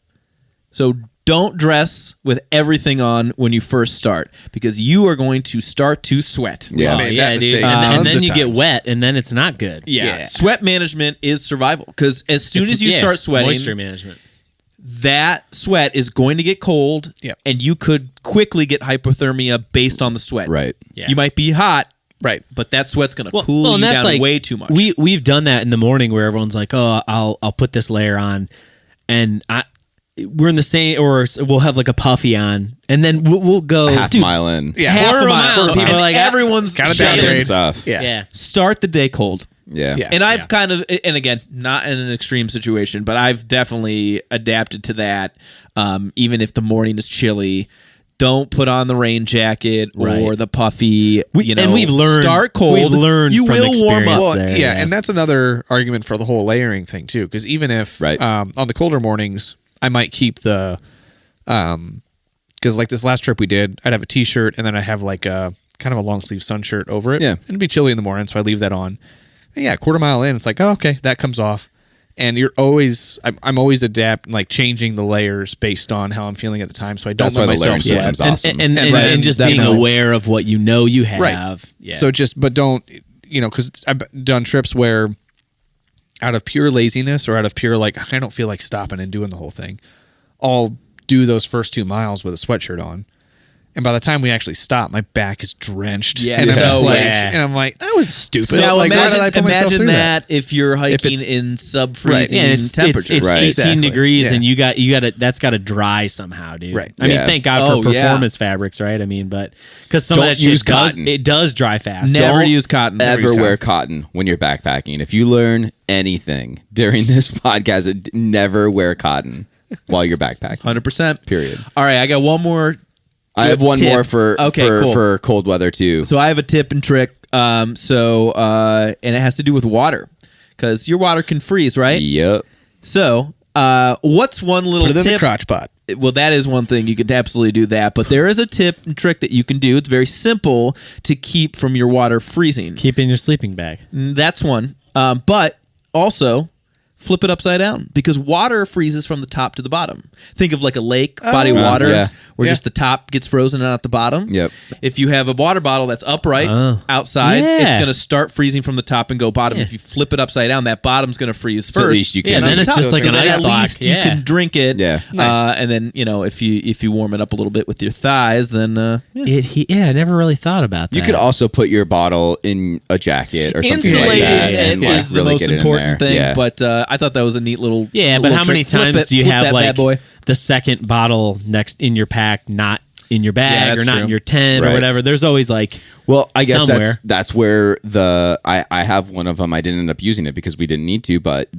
So don't dress with everything on when you first start because you are going to start to sweat. Yeah. Oh, made yeah, that dude. mistake And tons then of you get times. wet, and then it's not good. Yeah. Sweat management is survival because as soon as you Yeah, start sweating, moisture management. that sweat is going to get cold, and you could quickly get hypothermia based on the sweat. Right. Yeah. You might be hot, right. but that sweat's going to cool and you that's down like, way too much. We've done that in the morning where everyone's like, "Oh, I'll put this layer on," and we're in the same, or we'll have like a puffy on, and then we'll go Half mile in. Yeah. half quarter a mile, mile. and people are like, everyone's Gotta shouting. downgrade. Stuff. Yeah. yeah. Start the day cold. Yeah. Yeah. And I've kind of, and again, not in an extreme situation, but I've definitely adapted to that. Even if the morning is chilly, don't put on the rain jacket or Right. the puffy. And we've learned. Start cold. We've learned you from will warm experience up. Well, there, yeah, and that's another argument for the whole layering thing too. Because even if Right. on the colder mornings, I might keep the because like this last trip we did, I'd have a t-shirt and then I have like a kind of a long sleeve sun shirt over it. Yeah. And it'd be chilly in the morning, so I leave that on. And yeah, quarter mile in, it's like, oh, okay, that comes off. And you're always, I'm always changing the layers based on how I'm feeling at the time, so I don't That's let why the layering myself sweat. system's awesome. And just being definitely. aware of what you know you have. Right. Yeah. So but don't, because I've done trips where out of pure laziness or out of pure like, I don't feel like stopping and doing the whole thing, I'll do those first 2 miles with a sweatshirt on. And by the time we actually stop, my back is drenched. Yeah, and I'm so just like, yeah. and I'm like, that was stupid. So like, why did I put myself imagine through that if you're hiking it's- in sub-freezing Yeah, it's temperature. It's Right. 18 Exactly. degrees, Yeah. and you got to that's got to dry somehow, dude. Right. I mean, Yeah. thank God Oh, for yeah. performance fabrics, right? I mean, but because some Don't of that shit use cotton. it does dry fast. Never Don't- use cotton. Ever wear cotton when you're backpacking. If you learn anything during this podcast, never wear cotton while you're backpacking. 100%. Period. All right, I got one more. I have one tip. more for Cool. for cold weather too. So I have a tip and trick. And it has to do with water, because your water can freeze, right? Yep. So, what's one little Put it in the tip? crotch pot. Well, that is one thing. You can absolutely do that. But there is a tip and trick that you can do. It's very simple to keep from your water freezing. keep in your sleeping bag. That's one. But also, flip it upside down because water freezes from the top to the bottom. Think of like a lake, body of water, yeah. where just the top gets frozen and not the bottom. Yep. If you have a water bottle that's upright outside, Yeah. it's going to start freezing from the top and go bottom. Yeah. If you flip it upside down, that bottom's going to freeze So first. at least you can. Yeah, then it's just like So an that ice at block. least you can drink it. Yeah. Nice. And then if you warm it up a little bit with your thighs, then I never really thought about that. You could also put your bottle in a jacket or something like insulating that, it and is the really most get it in important there. thing. Yeah. But I thought that was a neat little but little how many trick. Flip times it, do you flip have that like bad boy? the second bottle next in your pack, not in your bag that's or not true. in your tent Right. or whatever? There's always like Well, I guess somewhere. that's where I have one of them. I didn't end up using it because we didn't need to, but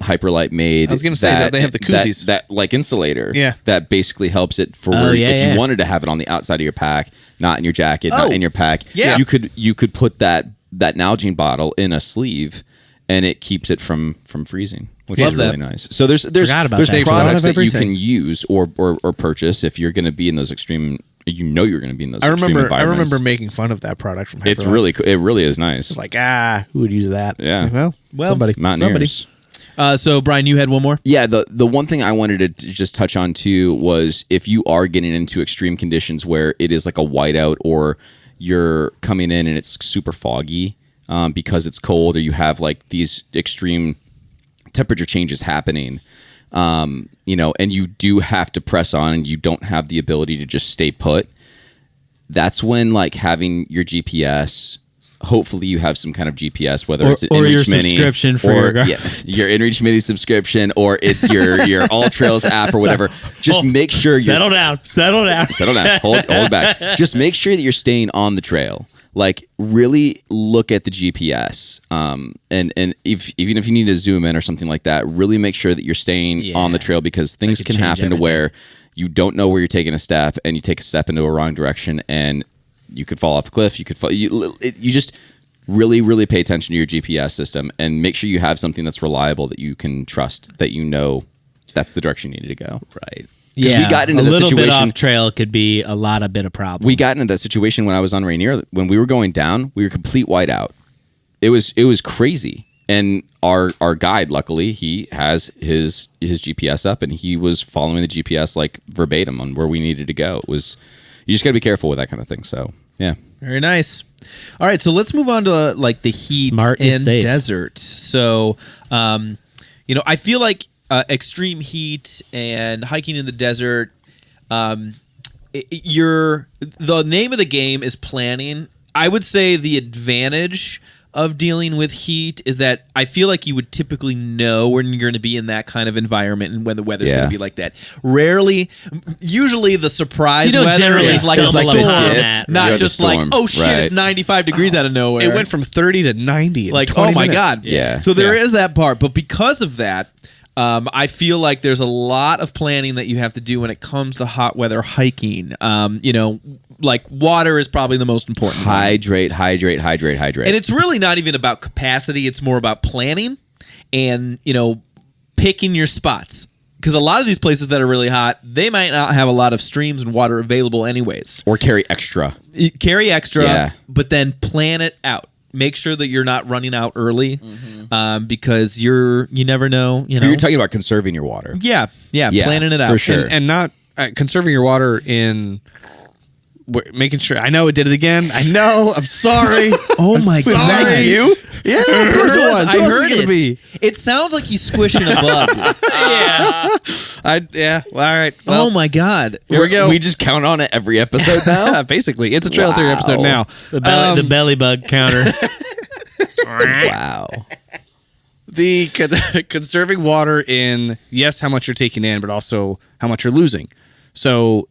Hyperlight made. I was gonna say that they have the koozies. that like insulator. Yeah. that basically helps it for Oh, yeah, if you yeah. wanted to have it on the outside of your pack, not in your jacket, Oh, not in your pack. yeah. you could put that Nalgene bottle in a sleeve, and it keeps it from freezing, which Love is really that. nice. So there's Forgot about that. products Thought of that you everything. can use or purchase if you're going to be in those extreme. You're going to be in those. extreme I environments. remember making fun of that product from It's Hyperlight. really cool. It really is nice. like, who would use that? Yeah. Well, somebody. Mountaineers. So Brian, you had one more. Yeah, the one thing I wanted to just touch on too was if you are getting into extreme conditions where it is like a whiteout or you're coming in and it's super foggy because it's cold or you have like these extreme temperature changes happening, and you do have to press on and you don't have the ability to just stay put. That's when like having your GPS. Hopefully you have some kind of GPS, whether it's an or your InReach Mini subscription for or your your InReach Mini subscription, or it's your All Trails app or whatever. Just make sure you're settle down. settle down, hold it back. Just make sure that you're staying on the trail. Like really look at the GPS, and even if you need to zoom in or something like that, really make sure that you're staying on the trail because things could can change happen to everything. where you don't know where you're taking a step and you take a step into a wrong direction and you could fall off a cliff. You could fall. You just really, really pay attention to your GPS system and make sure you have something that's reliable that you can trust. That that's the direction you need to go. Right. Yeah, we got into a the little bit situation- off trail could be a lot of bit of problem. We got into that situation when I was on Rainier. When we were going down, we were complete whiteout. It was crazy. And our guide, luckily, he has his GPS up and he was following the GPS like verbatim on where we needed to go. You just got to be careful with that kind of thing. So yeah. Very nice. All right, so let's move on to like the heat Smart is and safe. desert. So, I feel like extreme heat and hiking in the desert. The name of the game is planning. I would say the advantage of dealing with heat is that I feel like you would typically know when you're going to be in that kind of environment and when the weather's going Yeah. to be like that. Usually the surprise You don't weather generally is like a stumble storm, upon that. not You're the just like, storm. oh shit, Right. it's 95 degrees out of nowhere. It went from 30 to 90 in like, 20 oh my minutes. god. Yeah. So there Yeah. is that part, but because of that, I feel like there's a lot of planning that you have to do when it comes to hot weather hiking. Like water is probably the most important. Hydrate. And it's really not even about capacity. It's more about planning and, picking your spots. Because a lot of these places that are really hot, they might not have a lot of streams and water available anyways. Or carry extra. You carry extra, Yeah. but then plan it out. Make sure that you're not running out early because you never know. You're talking about conserving your water. Yeah, planning it out. for sure. And not conserving your water in making sure. I know it did it again. I know. I'm sorry. Oh my sorry. god! You? Yeah, of course it was. I Who else is heard it gonna it. be? It sounds like he's squishing a bug. yeah. Well, all right. Well, Oh my god! here we go. We just count on it every episode now. Basically, it's a Trail Theory Wow. episode now. The belly bug counter. Wow. The conserving water in, yes, how much you're taking in, but also how much you're losing. So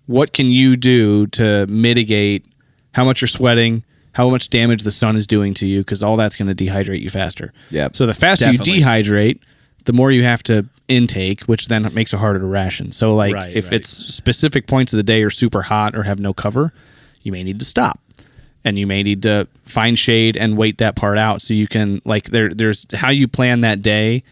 what can you do to mitigate how much you're sweating, how much damage the sun is doing to you, because all that's going to dehydrate you faster. Yep. So the faster Definitely. you dehydrate, the more you have to intake, which then makes it harder to ration. So like if Right. it's specific points of the day are super hot or have no cover, you may need to stop. And you may need to find shade and wait that part out so you can there's how you plan that day,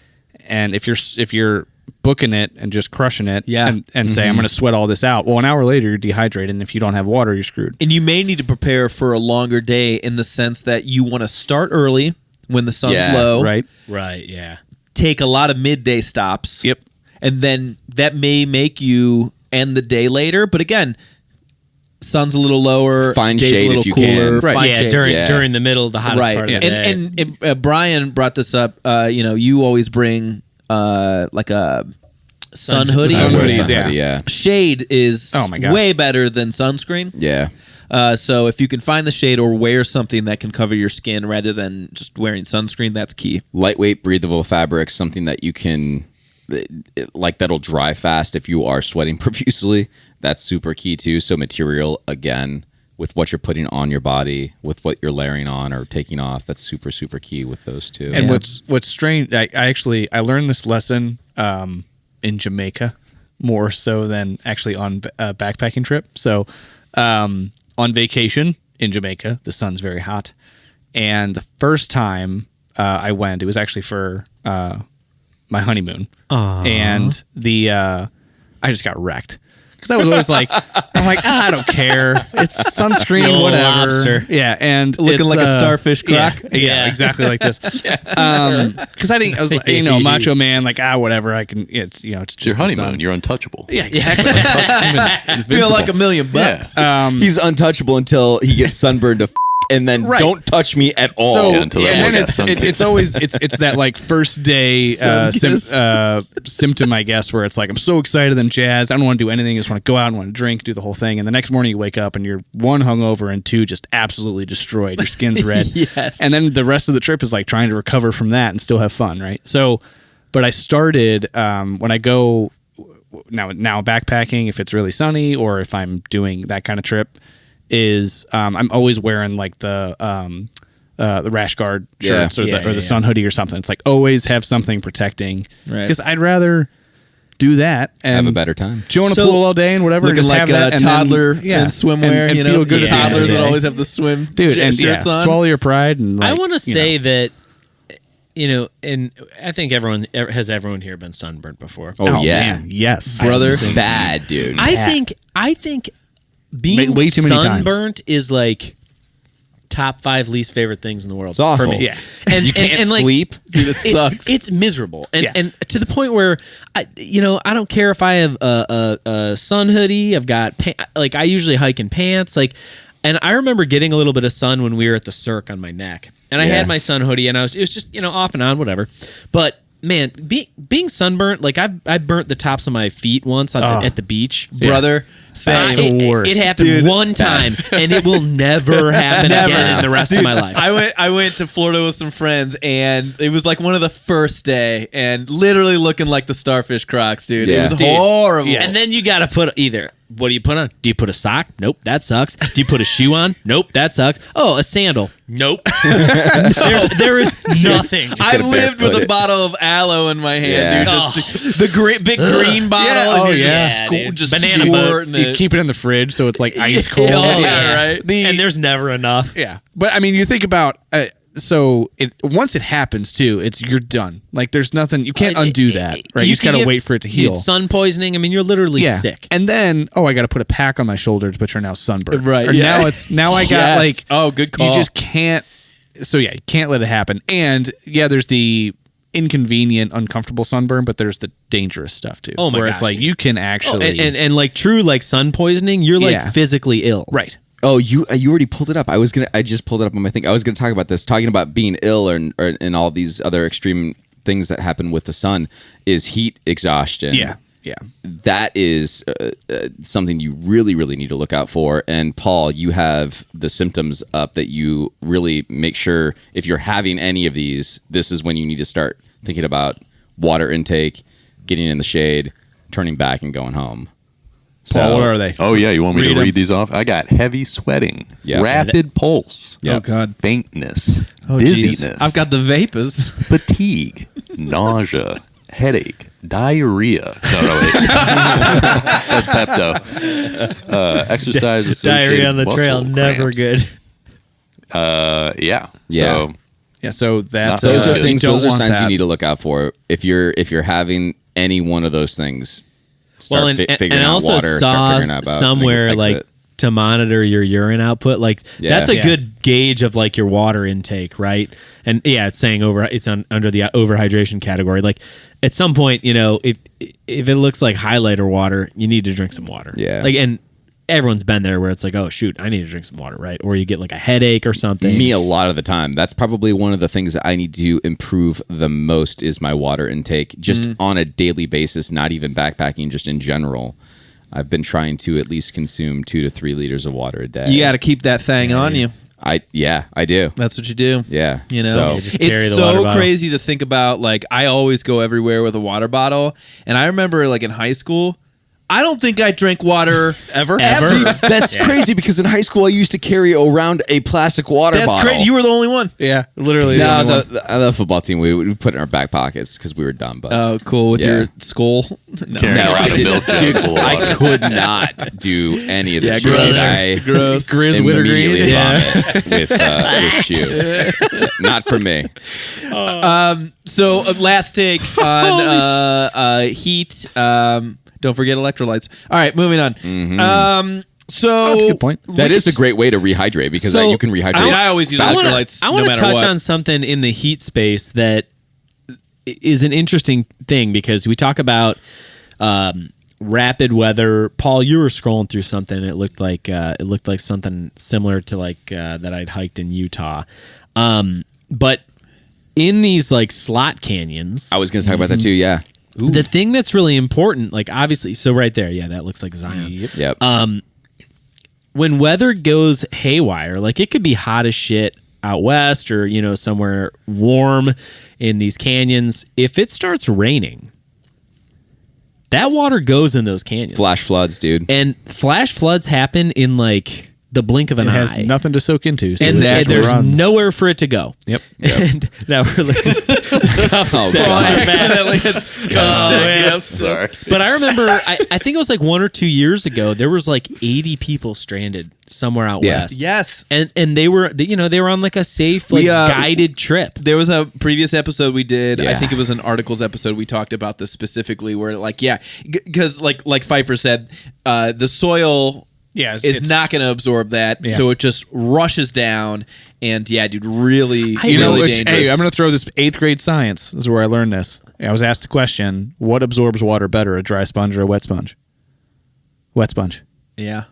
and if you're booking it and just crushing it, Yeah. and say I'm going to sweat all this out. Well, an hour later you're dehydrated, and if you don't have water, you're screwed. And you may need to prepare for a longer day in the sense that you want to start early when the sun's Yeah, low. Right. Right. Yeah. Take a lot of midday stops. Yep. And then that may make you end the day later. But again, sun's a little lower. Find day's shade a little if you cooler. can. Right. Find Yeah. shade. During the middle, the hottest Right. part of the day. And Brian brought this up. You always bring like a sun hoodie. I wear a sun Yeah. hoodie, yeah. Shade is Oh my God. way better than sunscreen. Yeah. So if you can find the shade or wear something that can cover your skin rather than just wearing sunscreen, that's key. Lightweight, breathable fabrics, something that you can, like that'll dry fast if you are sweating profusely. That's super key too. So material, again, with what you're putting on your body, with what you're layering on or taking off, that's super, super key with those two. And what's strange, I learned this lesson in Jamaica more so than actually on a backpacking trip. So on vacation in Jamaica, the sun's very hot. And the first time I went, it was actually for my honeymoon. Aww. And I just got wrecked. Because I was always like, I don't care. It's sunscreen, The old whatever. lobster. Yeah, and Looking it's, like a starfish croc. Yeah, Yeah. exactly like this. Because I was like, macho man, like whatever. I can. It's it's It's just your the honeymoon. sun. You're untouchable. Yeah, exactly. Feel like $1 million bucks. He's untouchable until he gets sunburned to and then Right. don't touch me at all. So Yeah, until that and one then got sun it's kissed. always it's that like first day symptom, I guess, where it's like I'm so excited and jazzed. I don't want to do anything. I just want to go out and want to drink, do the whole thing. And the next morning you wake up and you're one hungover and two just absolutely destroyed. Your skin's red. Yes. And then the rest of the trip is like trying to recover from that and still have fun, right? So, but I started when I go now backpacking, if it's really sunny or if I'm doing that kind of trip, is I'm always wearing like the rash guard shirts or the sun hoodie or something. It's like always have something protecting, Right. because I'd rather do that and Have a better time. chill in a So, pool all day and whatever. Looking and just like have that a and toddler then, in swimwear. and feel good the at the end of toddlers the that day. always have the swim dude, and shirts on. swallow your pride. And I like, want to you say know. that, and I think everyone here been sunburned before. Oh, yeah. man, yes, Brother. Bad, dude. I think being Way too many times. sunburnt is like top 5 least favorite things in the world. It's awful. For me. Yeah. And You can't and, like, sleep. Dude, it sucks. It's miserable, and Yeah. and to the point where I don't care if I have a sun hoodie. I've got I usually hike in pants, and I remember getting a little bit of sun when we were at the Cirque on my neck, and I Yeah. had my sun hoodie, and it was just off and on, whatever. But man, being sunburnt, like I burnt the tops of my feet once at the beach, Brother. Same. It happened Dude. one time, and it will never happen again in the rest of my life. I went to Florida with some friends, and it was like one of the first day, and literally looking like the starfish crocs, dude. Yeah. It was Dude. horrible. And then you got to put either. What do you put on? Do you put a sock? Nope, that sucks. Do you put a shoe on? Nope, that sucks. Oh, a sandal? Nope. there is nothing. I gotta lived with barefoot a it. bottle of aloe in my hand, Yeah. dude. Just the big green bottle. Yeah. and Oh, you're yeah. dude. just Banana boat. squirting You it. keep it in the fridge so it's like ice cold. Oh, Yeah, right. And there's never enough. Yeah, but I mean, you think about so once it happens too, you're done. Like there's nothing you can't undo that, right? You just can gotta get- wait for it to heal. Dude, sun poisoning. I mean, you're literally yeah, sick. and then I got to put a pack on my shoulders, which are now sunburned. Right, Or yeah. now I got Yes. like Oh, good call. You just can't. So yeah, you can't let it happen. And yeah, there's the inconvenient, uncomfortable sunburn, but there's the dangerous stuff too. Oh my where gosh, it's like dude. you can actually and like true like sun poisoning, you're like Yeah. physically ill. right. Oh, you already pulled it up. I just pulled it up on my thing. I was gonna talk about this, talking about being ill and all these other extreme things that happen with the sun is heat exhaustion. Yeah. That is something you really, really need to look out for. And Paul, you have the symptoms up that you really make sure if you're having any of these, this is when you need to start thinking about water intake, getting in the shade, turning back, and going home. So, Paul, what are they? Oh yeah, you want me Read to 'em. read these off? I got heavy sweating, Yeah. rapid pulse, Yeah. Oh, God. faintness, Oh, geez. dizziness, I've got the vapors. fatigue, nausea, headache, diarrhea. No, wait. That's Pepto. Exercise associated Diarrhea on the muscle trail, never cramps. good. Yeah. Yeah. So Yeah. So that's those are you things. don't Those are want signs that. you need to look out for. If you're having any one of those things, start And figuring I out also water. saw Start figuring out about somewhere making like exit. to monitor your urine output. Like that's a good gauge of like your water intake, right? And it's saying under the overhydration category. Like at some point, if it looks like highlighter water, you need to drink some water. Yeah. Like, and everyone's been there where it's like, oh shoot, I need to drink some water, right? Or you get like a headache or something. Me a lot of the time. That's probably one of the things that I need to improve the most is my water intake, just on a daily basis, not even backpacking, just in general. I've been trying to at least consume 2 to 3 liters of water a day. You got to keep that thing on you. I do. That's what you do. Yeah. So just carry it's the water so bottle. crazy to think about. Like, I always go everywhere with a water bottle. And I remember, like, in high school, I don't think I drank water Ever? See, that's crazy because in high school I used to carry around a plastic water That's bottle. crazy. You were the only one. Yeah, literally. No, the football team we put it in our back pockets because we were dumb. But Oh, cool. With your skull. No. Carrying around a milk jug dude, full of water. I could not do any of the Yeah, shit. gross. I Gross. Grizz immediately wintergreen. vomit with chew. Not for me. So, last take on heat. Don't forget electrolytes. All right, moving on. So That's a good point. That is a great way to rehydrate because So, you can rehydrate. I always use faster. electrolytes. I no want to matter touch what. on something in the heat space that is an interesting thing because we talk about rapid weather. Paul, you were scrolling through something. And it looked like something similar to that I'd hiked in Utah, but in these like slot canyons. I was going to talk about that too. Yeah. The thing that's really important, like obviously, so right there, that looks like Zion. Yep. When weather goes haywire, like it could be hot as shit out west or, somewhere warm in these canyons. If it starts raining, that water goes in those canyons. Flash floods, dude. And flash floods happen in like the blink of an It ay. has nothing to soak into. So And it just there's runs. nowhere for it to go. Yep. And now we're like, Oh, God. Sorry. But I remember, I think it was like 1 or 2 years ago, there was like 80 people stranded somewhere out west. Yes. And they were on like a safe, like guided trip. There was a previous episode we did. I Yeah. think it was an articles episode. We talked about this specifically, where because like Pfeiffer said, the soil Yeah, is not going to absorb that, Yeah. so it just rushes down. And dude, really, You know, really which, dangerous. hey, I'm going to throw this 8th grade science. This is where I learned this. I was asked a question: what absorbs water better, a dry sponge or a wet sponge? Wet sponge. yeah.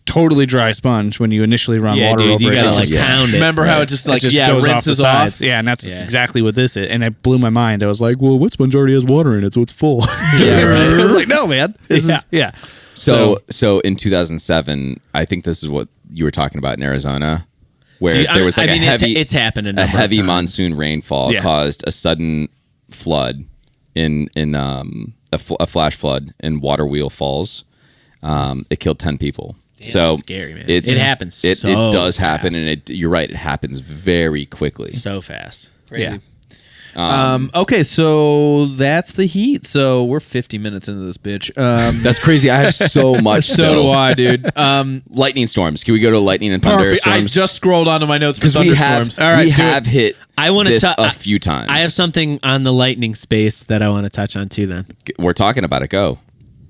Totally dry sponge when you initially run Yeah, water dude, over you it. gotta it like just- pound it. Remember how it just it just goes off the rinses sides. off? Yeah, and that's Yeah. exactly what this is. And it blew my mind. I was like, well, wet sponge already has water in it, so it's full. Yeah, right. I was like, no, man. This is, yeah. So in 2007, I think this is what you were talking about in Arizona, where Dude, there was like a heavy, it's happened a a number heavy of times. monsoon rainfall Yeah. caused a sudden flood in a flash flood in Water Wheel Falls. It killed 10 people. So scary, man. It happens It so does happen, fast. and you're right. It happens very quickly. So fast. Yeah. Okay, so that's the heat. So we're 50 minutes into this bitch. That's crazy. I have so much. so still. do I, dude. Lightning storms. Can we go to lightning and Perfect. I thunderstorms? just scrolled onto my notes for because we thunderstorms. have we have hit I want to this a few times. I have something on the lightning space that I want to touch on too. Then. We're talking about it. Go.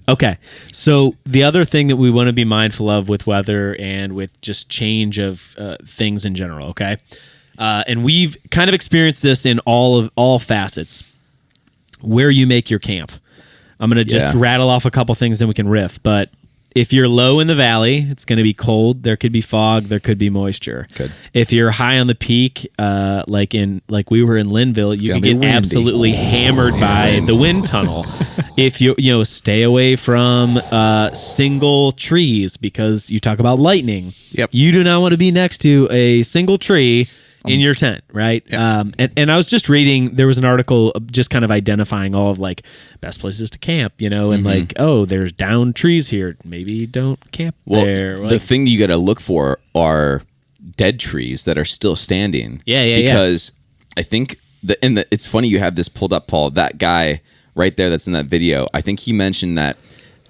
Okay. So the other thing that we want to be mindful of with weather and with just change of things in general, okay? And we've kind of experienced this in all facets. Where you make your camp. I'm going to just rattle off a couple things, then we can riff. But if you're low in the valley, it's going to be cold. There could be fog. There could be moisture. Good. If you're high on the peak, like we were in Linville, you Gonna could be get windy. absolutely hammered by the wind tunnel. If you stay away from single trees, because you talk about lightning. Yep. You do not want to be next to a single tree in your tent, right? And I was just reading, there was an article just kind of identifying all of like best places to camp, and like, oh, there's downed trees here. Maybe don't camp there. The Like, thing you got to look for are dead trees that are still standing. Yeah. Because I think it's funny you have this pulled up, Paul. That guy right there that's in that video, I think he mentioned that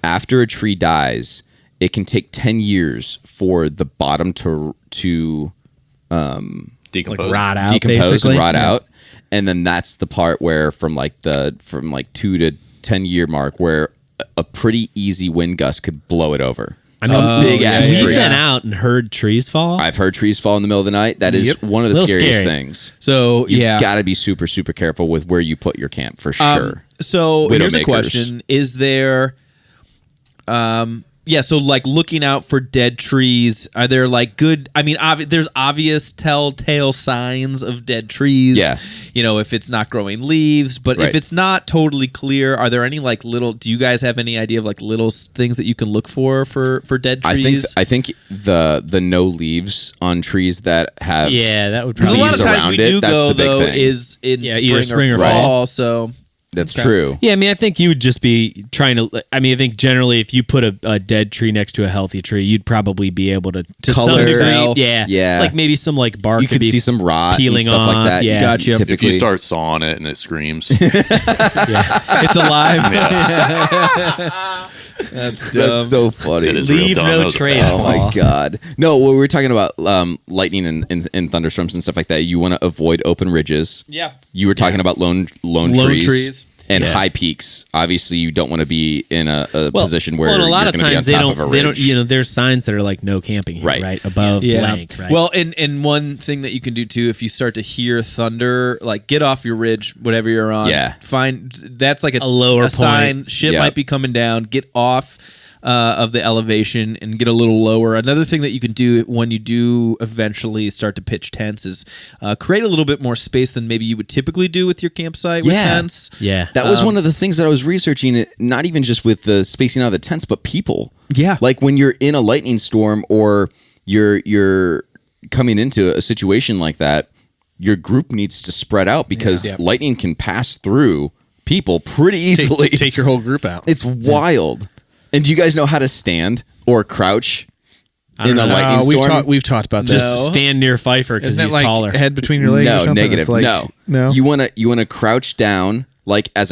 after a tree dies, it can take 10 years for the bottom to like rot out, decompose basically. and rot out, and then that's the part where from 2 to 10 year mark where a pretty easy wind gust could blow it over. I mean, A big ass we've tree. been out and heard trees fall. I've heard trees fall in the middle of the night. That is one of the Little scariest scary. things. So You've got to be super, super careful with where you put your camp for sure. So here's a Widowmakers. question: is there, so like looking out for dead trees? Are there like good? I mean, there's obvious telltale signs of dead trees. Yeah. If it's not growing leaves, but Right. if it's not totally clear, are there any like little? Do you guys have any idea of like little things that you can look for dead trees? I think the no leaves on trees that have Yeah, that would Because a probably. lot of leaves times around we it, do that's go the big though thing. is in either spring or spring or fall. So that's true. Yeah, I mean, I think you would just be trying to. I mean, I think generally, if you put a dead tree next to a healthy tree, you'd probably be able to some Color. degree. Tell. Yeah, like maybe some like bark. You could be see some rot peeling and stuff off, like that. yeah. Gotcha. Typically, If you start sawing it and it screams, it's alive. That's dumb. that's so funny. it is real Leave dumb. no That was a trace. bad Oh one. my god! No, when we were talking about lightning and thunderstorms and stuff like that, you want to avoid open ridges. Yeah. You were talking about lone trees, trees. and Yeah. high peaks. Obviously, you don't want to be in a position where and a lot you're of going to be on times they top don't. of a They don't. ridge. You know, there's signs that are like no camping here, Right. right above blank. Right. Well, and one thing that you can do too, if you start to hear thunder, like get off your ridge, whatever you're on. Yeah. Find that's like a lower point. sign. Shit Yep. might be coming down. Get off of the elevation and get a little lower. Another thing that you can do when you do eventually start to pitch tents is create a little bit more space than maybe you would typically do with your campsite with Yeah. tents. yeah. That was one of the things that I was researching, not even just with the spacing out of the tents, but people. Yeah. Like when you're in a lightning storm or you're coming into a situation like that, your group needs to spread out because Yeah. lightning can pass through people pretty easily. Take your whole group out. It's wild. And do you guys know how to stand or crouch in a lightning storm? We've talked about Just this. stand near Pfeiffer because Isn't he's it like taller. head between your legs? or No, something? negative. It's like, no. no. You wanna crouch down like as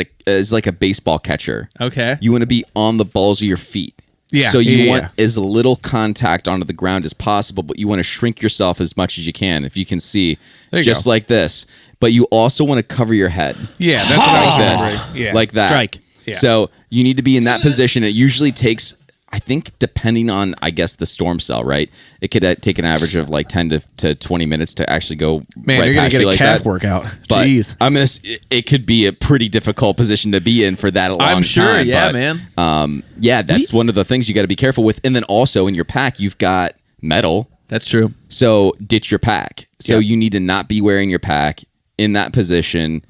like a baseball catcher. Okay. You want to be on the balls of your feet. Yeah, So you yeah, want yeah. as little contact onto the ground as possible, but you want to shrink yourself as much as you can, if you can see, There you just go. like this. But you also want to cover your head. Yeah, that's what I was Like this. remembering. Yeah. Like that. Strike. Yeah. So you need to be in that position. It usually takes, I think, depending on, I guess, the storm cell, right? It could take an average of like 10 to 20 minutes to actually go Man, right you're gonna past get you a like calf that. workout. But Jeez. I'm gonna. It could be a pretty difficult position to be in for that long I'm sure, time. yeah, but, man. Yeah, that's one of the things you got to be careful with. And then also in your pack, you've got metal. That's true. So ditch your pack. So Yeah. you need to not be wearing your pack in that position.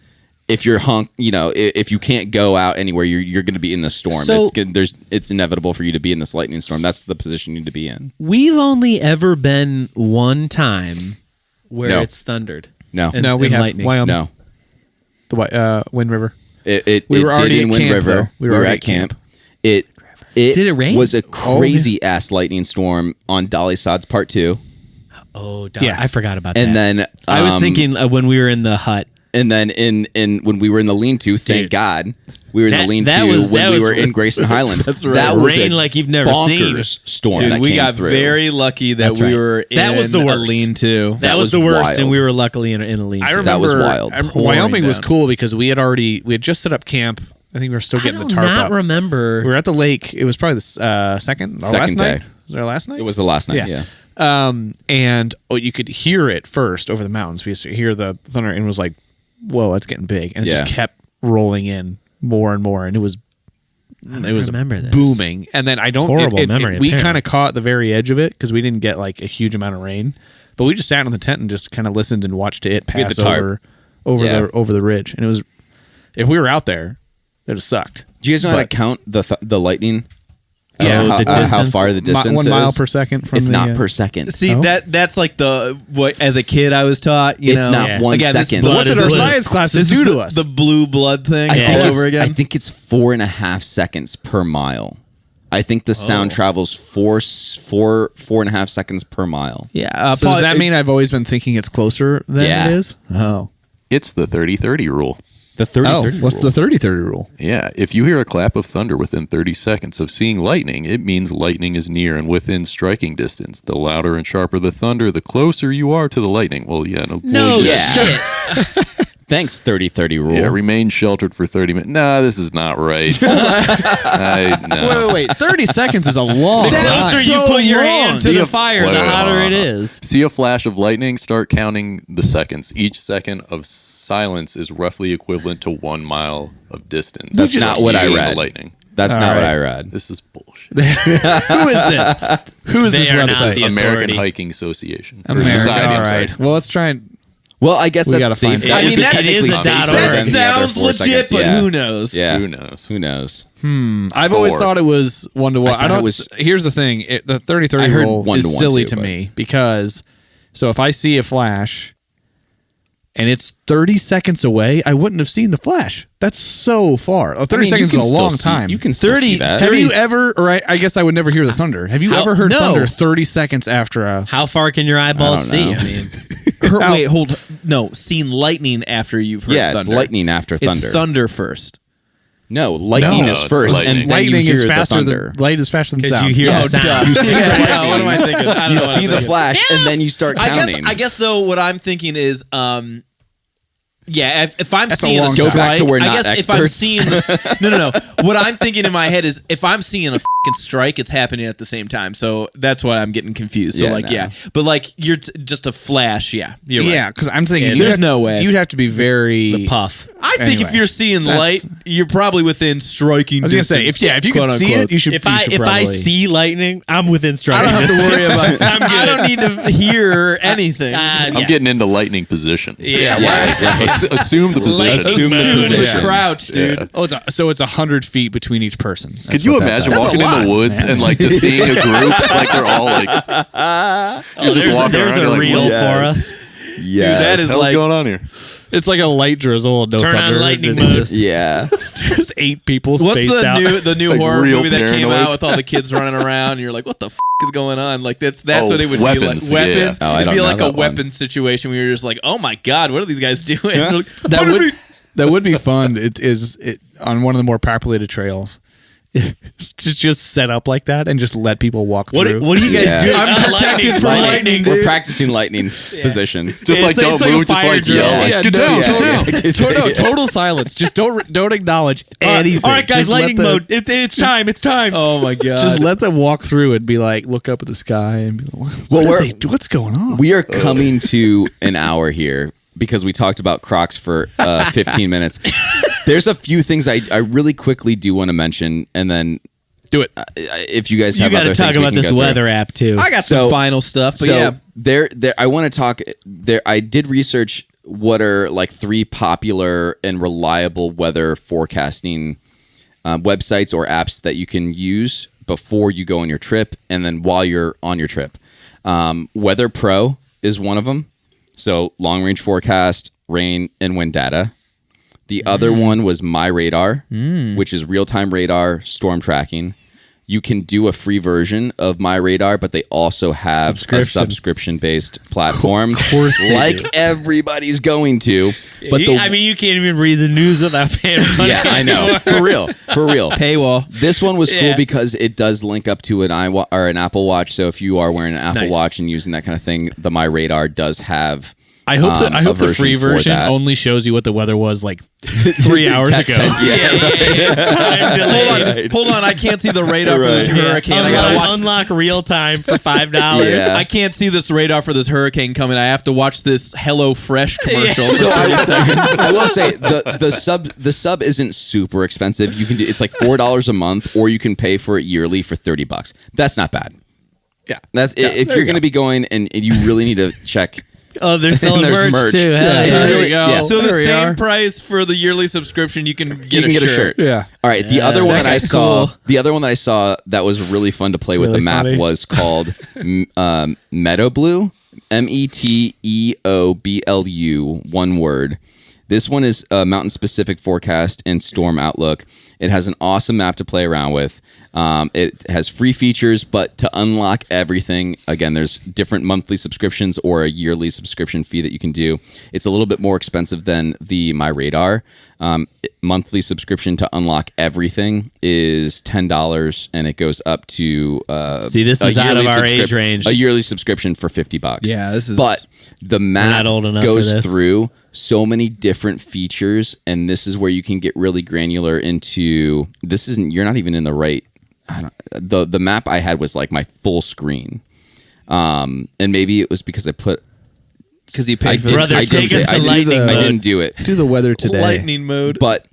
If you're if you can't go out anywhere, you're going to be in the storm. So- It's inevitable for you to be in this lightning storm. That's the position you need to be in. We've only ever been one time where No. it's thundered. No, And- No, we and have lightning. Wyoming. no. The Wind River. We were already did in at Wind camp, River. though. We were at camp. It Did it rain? was a crazy ass lightning storm on Dolly Sod's part 2. Oh, Yeah. I forgot about And that. then I was thinking when we were in the hut. and then in when we were in the lean-to, thank Dude. God, we were in the That- lean-to that was- when that we was- were in Grayson Highlands. That's right. That was Rain a like you've never seen. bonkers storm Dude, that we came got through. very lucky that That's we right. were in That was the a worst. lean-to. That was the was worst, and wild. we were luckily in a lean. I remember That was wild. Wyoming was down. cool because we had just set up camp. I think we were still I getting don't the tarp not up. remember. We were at the lake. It was probably the second last day. night. Was our last night? It was the last night. Yeah. And you could hear it first over the mountains. We used to hear the thunder and it was like, whoa, that's getting big. And it Yeah. just kept rolling in more and more. And it was remember this. booming. And then Horrible memory, we apparently. kind of caught the very edge of it because we didn't get like a huge amount of rain. But we just sat in the tent and just kind of listened and watched it We had pass the tarp. over Yeah. the ridge. And it was, if we were out there, it would have sucked. Do you guys know how to But- count the lightning? Yeah. Oh, how, the how distance? far the distance 1 is? mile per second from It's the, not per second. See, Oh. that's like what as a kid I was taught. You It's know? not Yeah. 1 Again, this is second. the- What did is our blue. science classes This do is to the, us? the blue blood thing I think all it's- over again. I think it's 4.5 seconds per mile. I think the sound travels 4.5 seconds per mile. yeah. So does that mean I've always been thinking it's closer than Yeah. it is? Oh. It's the 30-30 rule. The 30 Oh, 30 what's rule. the 30-30 rule? Yeah, if you hear a clap of thunder within 30 seconds of seeing lightning, it means lightning is near and within striking distance. The louder and sharper the thunder, the closer you are to the lightning. Well, yeah, No Yeah. shit. Thanks, 30-30 rule. Yeah, remain sheltered for 30 minutes. Nah, this is not right. No. Wait. 30 seconds is a long The closer time. you put your hands to See the a- fire, wait, the wait, hotter hold on, it hold on. is. See a flash of lightning, start counting the seconds. Each second of silence is roughly equivalent to 1 mile of distance. That's not what I You and read. the lightning. That's All not what right. I read. This is bullshit. Who is this? Who is They this are not website? the American authority. Hiking Association. Or America, Society, all I'm sorry. right. Well, let's try and. Well, I guess We that's gotta safe. find That out. is It is a technically .org. safer That than the other sounds 4 legit, seconds. but Yeah. who knows? Yeah. Who knows? Who knows? I've always 4. thought it was 1 to 1. I thought don't. it was- Here's the thing: the 30-30 I heard rule 1 to is 1 silly too, to but- me because, so if I see a flash, and it's 30 seconds away, I wouldn't have seen the flash. That's so far. 30 I mean, seconds you is a can long still see- time. You can still 30 see that. Have you 30's ever? Or I guess I would never hear the thunder. Have you ever heard no. thunder 30 seconds after a? How far can your eyeballs I see? don't know. I mean, Wait, hold. No, seen lightning after you've heard Yeah, thunder. it's lightning after thunder. It's thunder first. No, lightning No, is it's first, lightning. and then Lightning you hear is faster the thunder. than light is faster than because sound. you hear Yeah. the sound. You see the Yeah, lightning, what am I thinking? I don't you know what see I'm the thinking. flash, and then you start counting. I guess though, what I'm thinking is, yeah, if I'm That's a seeing long a shot. strike, Go back to we're I not guess if I'm experts. seeing this, no. What I'm thinking in my head is if I'm seeing a fucking strike, it's happening at the same time. So that's why I'm getting confused. So Yeah, like, no. yeah, but like you're just a flash. Yeah, you're right. Yeah, because I'm thinking Yeah, you'd there's have no to- way. You'd have to be very The puff. I think Anyway, if you're seeing that's- light, you're probably within striking. I was gonna say distance, if you can quote see unquote. it, you should. If you I should if I probably- see lightning, I'm within I striking don't have to distance. worry about. I'm good. I don't need to hear anything. I'm Yeah. getting into lightning position. Yeah. Assume the position. Assume the Assume position. the crouch, dude. Yeah. Oh, so it's 100 feet between each person. That's Could you what that imagine does. walking in the woods and like just seeing a group like they're all like you're just walking There's around a you're like, reel what for us. Yeah, that the is hell's like going on here? It's like a light drizzle and no Turn on thunder. lightning It's mode. just, yeah. just 8 people What's spaced the out. new Like horror real movie that came paranoid. out with all the kids running around? And you're like, what the is going on? Like that's Oh, what it would weapons, be like. yeah. Weapons. Oh, I It'd don't be know like a that one. weapons situation where you're just like, oh my god, what are these guys doing? Yeah. Like, That what are would we- that would be fun. It is on one of the more populated trails. To just set up like that and just let people walk What through. do you guys Yeah. do? I'm protected from lightning, We're dude. practicing lightning position. Just like don't it's like a move, just fire like drill. yell, like, Yeah, get no, down, total, get down. total silence. Just don't acknowledge anything. All right, guys, Just let lightning them- mode. It's time. It's time. Oh my god. Just let them walk through and be like, look up at the sky and be like, what's going on? We are coming to an hour here because we talked about Crocs for 15 minutes. There's a few things I really quickly do want to mention, and then Do it. if you guys You have got other to talk things we about can this go through. weather app too. I got some So- final stuff, but So yeah. there I want to talk there. I did research what are like 3 popular and reliable weather forecasting websites or apps that you can use before you go on your trip and then while you're on your trip. Weather Pro is one of them. So long range forecast, rain and wind data. The other one was My Radar, which is real-time radar storm tracking. You can do a free version of My Radar, but they also have a Subscription. subscription-based platform, course they like do. everybody's going to. But I mean, you can't even read the news without paying money. yeah, I know, for real. Paywall. This one was cool Yeah. because it does link up to an or an Apple Watch. So if you are wearing an Apple Nice. Watch and using that kind of thing, the My Radar does have. I hope a the free for version that. only shows you what the weather was like 3 hours ago. Hold on, I can't see the radar for this Right. hurricane. I gotta watch. Unlock real time for $5. Yeah. I can't see this radar for this hurricane coming. I have to watch this Hello Fresh commercial. So I will say the sub isn't super expensive. You can do it's like $4 a month, or you can pay for it yearly for $30. That's not bad. Yeah. That's if you're going to be going and you really need to check. Oh, they're selling There's merch, merch. too. Yeah, Hell it's yeah. really- go. So the There we same are. price for the yearly subscription, you can get, You can get a shirt. Yeah. All right. The other one that that I guy's saw, cool. the other one that I saw that was really fun to play with really the map funny. was called Meadow Blue, METEOBLU, one word. This one is a mountain specific forecast and storm outlook. It has an awesome map to play around with. It has free features, but to unlock everything, again, there's different monthly subscriptions or a yearly subscription fee that you can do. It's a little bit more expensive than the My Radar. Monthly subscription to unlock everything is $10, and it goes up to See, this is out of our age range. A yearly subscription for $50. Yeah, this is. But the map not old enough goes for this. through so many different features, and this is where you can get really granular into. This isn't. You're not even in the right. The map I had was like my full screen, and maybe it was because I put. Because you paid for Brother, I take didn't- us to I didn't- lightning I mode. didn't do it, Do the weather today. lightning mode. but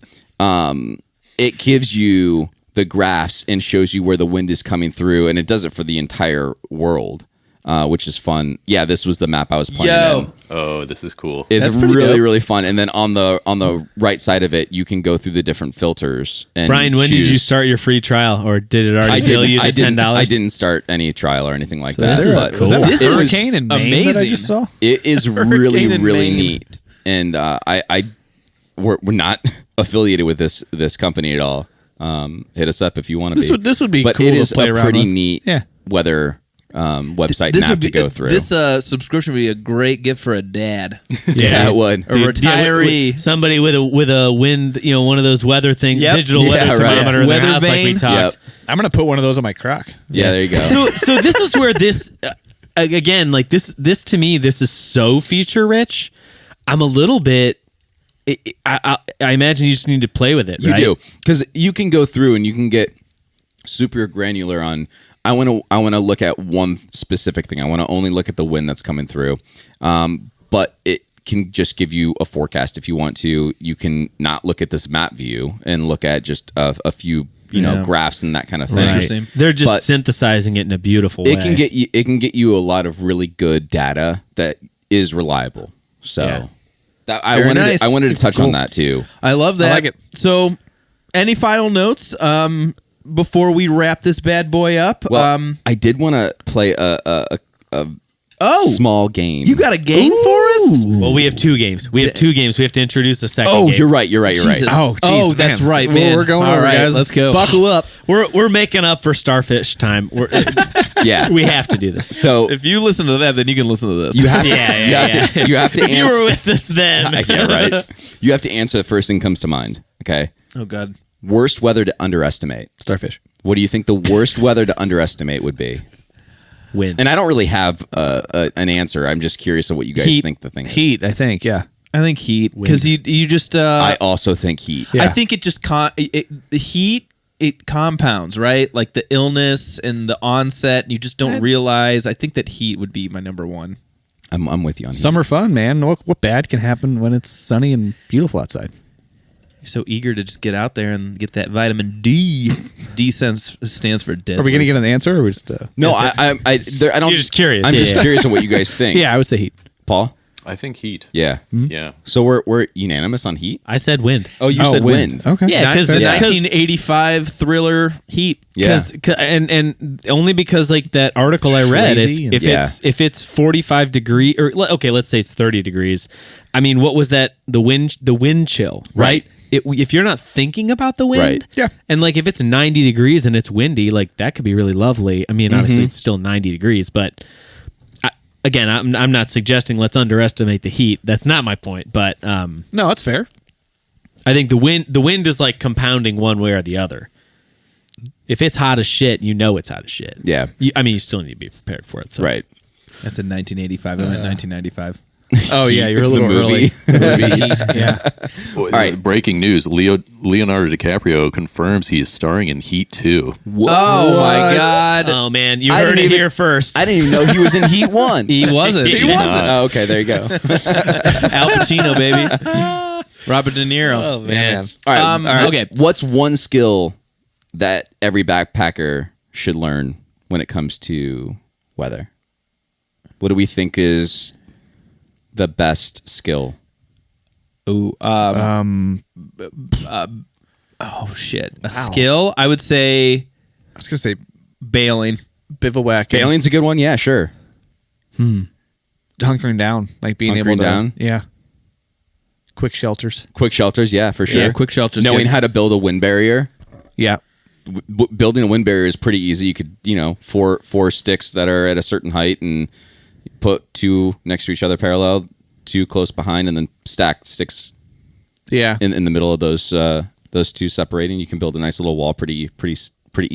it gives you the graphs and shows you where the wind is coming through, and it does it for the entire world, which is fun. Yeah, this was the map I was playing in. Oh, this is cool. It's That's pretty really, dope. really fun. And then on the right side of it, you can go through the different filters. And Brian, when did you choose- start your free trial, or did it I already bill you the $10? I didn't start any trial or anything like this that. is but cool. Was that a This is hurricane in Maine that I amazing. just saw? it is really, Hurricane in really Maine. neat. And we're not affiliated with this company at all. Hit us up if you want to be. This would be but cool it to is play a around pretty with. neat Yeah. weather website this map would be, to go through. This subscription would be a great gift for a dad. yeah, it would. A retiree. Somebody with a wind, one of those weather things, Yep. digital Yeah, weather right. thermometer in their Weather house, like we vane. talked. Yep. I'm gonna put one of those on my crock. Yeah, there you go. So this is where this again, like this to me, this is so feature rich. I'm a little bit. I imagine you just need to play with it. You right? do, because you can go through and you can get super granular on. I want to look at one specific thing. I want to only look at the wind that's coming through, but it can just give you a forecast if you want to. You can not look at this map view and look at just a few graphs and that kind of thing. Right. Interesting. They're just But synthesizing it in a beautiful way. It can get you a lot of really good data that is reliable. So Yeah. I Very nice. wanted to touch on that too. I love that. I like it. So, any final notes before we wrap this bad boy up? Well, I did want to play a oh, small game. you got a game for us? Well, we have two games. We have two games. We have to introduce the second Oh, game. you're right. Jesus. Oh, oh, geez, that's man. right, Well, man. we're going All over, right, guys. let's go. Buckle up. We're making up for Starfish time. Yeah. We have to do this. So If you listen to that, then you can listen to this. you have to. Yeah, you have to. You have to If you were answer. with us then. Yeah, right. You have to answer the first thing comes to mind. Okay. Oh God. Worst weather to underestimate. Starfish. What do you think the worst weather to underestimate would be? Win. And I don't really have an answer. I'm just curious of what you guys Heat. think the thing is. Heat, I think. Yeah. I think heat because you just. I also think heat. Yeah. I think it just the heat. It compounds, right? Like the illness and the onset. You just don't realize. I think that heat would be my number one. I'm with you on heat. Summer fun, man. What bad can happen when it's sunny and beautiful outside? You're so eager to just get out there and get that vitamin D. D stands for deadly. Are we gonna get an answer, or we just? No, I don't. You're just curious. I'm Yeah, just yeah. curious on what you guys think. Yeah, I would say heat. Paul. I think heat. Yeah. Yeah. So we're unanimous on heat. I said wind. Oh, you said wind. Okay. Yeah, because the Yeah. 1985 thriller Heat. Yeah. and only because like that article I read, Crazy if and- if it's 45 degree or okay, let's say it's 30 degrees. I mean, what was that? The wind chill, right? If you're not thinking about the wind, Right. Yeah. and like if it's 90 degrees and it's windy, like that could be really lovely. I mean, obviously it's still 90 degrees, but again, I'm not suggesting let's underestimate the heat. That's not my point, but No, that's fair. I think the wind is like compounding one way or the other. If it's hot as shit, you know it's hot as shit. Yeah. I mean, you still need to be prepared for it. So. Right. That's in 1985. I meant 1995. Oh yeah, you're a The little movie. early. Yeah. All right. Breaking news: Leonardo DiCaprio confirms he is starring in Heat 2. Oh my God. Oh man, you I heard didn't it even- here first. I didn't even know he was in Heat 1. He wasn't. He wasn't. Oh, okay, there you go. Al Pacino, baby. Robert De Niro. oh man. All right. Okay. What's one skill that every backpacker should learn when it comes to weather? What do we think is the best skill? Ooh, oh shit. A skill? I would say I was gonna say bailing. bivouac. Bailing's a good one. Yeah, sure. Hunkering down, like being able Hunkering to. down? Yeah. Quick shelters. Quick shelters. Yeah, for sure. Yeah, quick shelters. Knowing good. how to build a wind barrier Yeah. Building a wind barrier is pretty easy. You could, four sticks that are at a certain height and put 2 next to each other parallel, 2 close behind, and then stack sticks Yeah. in the middle of those 2 separating. You can build a nice little wall pretty easily.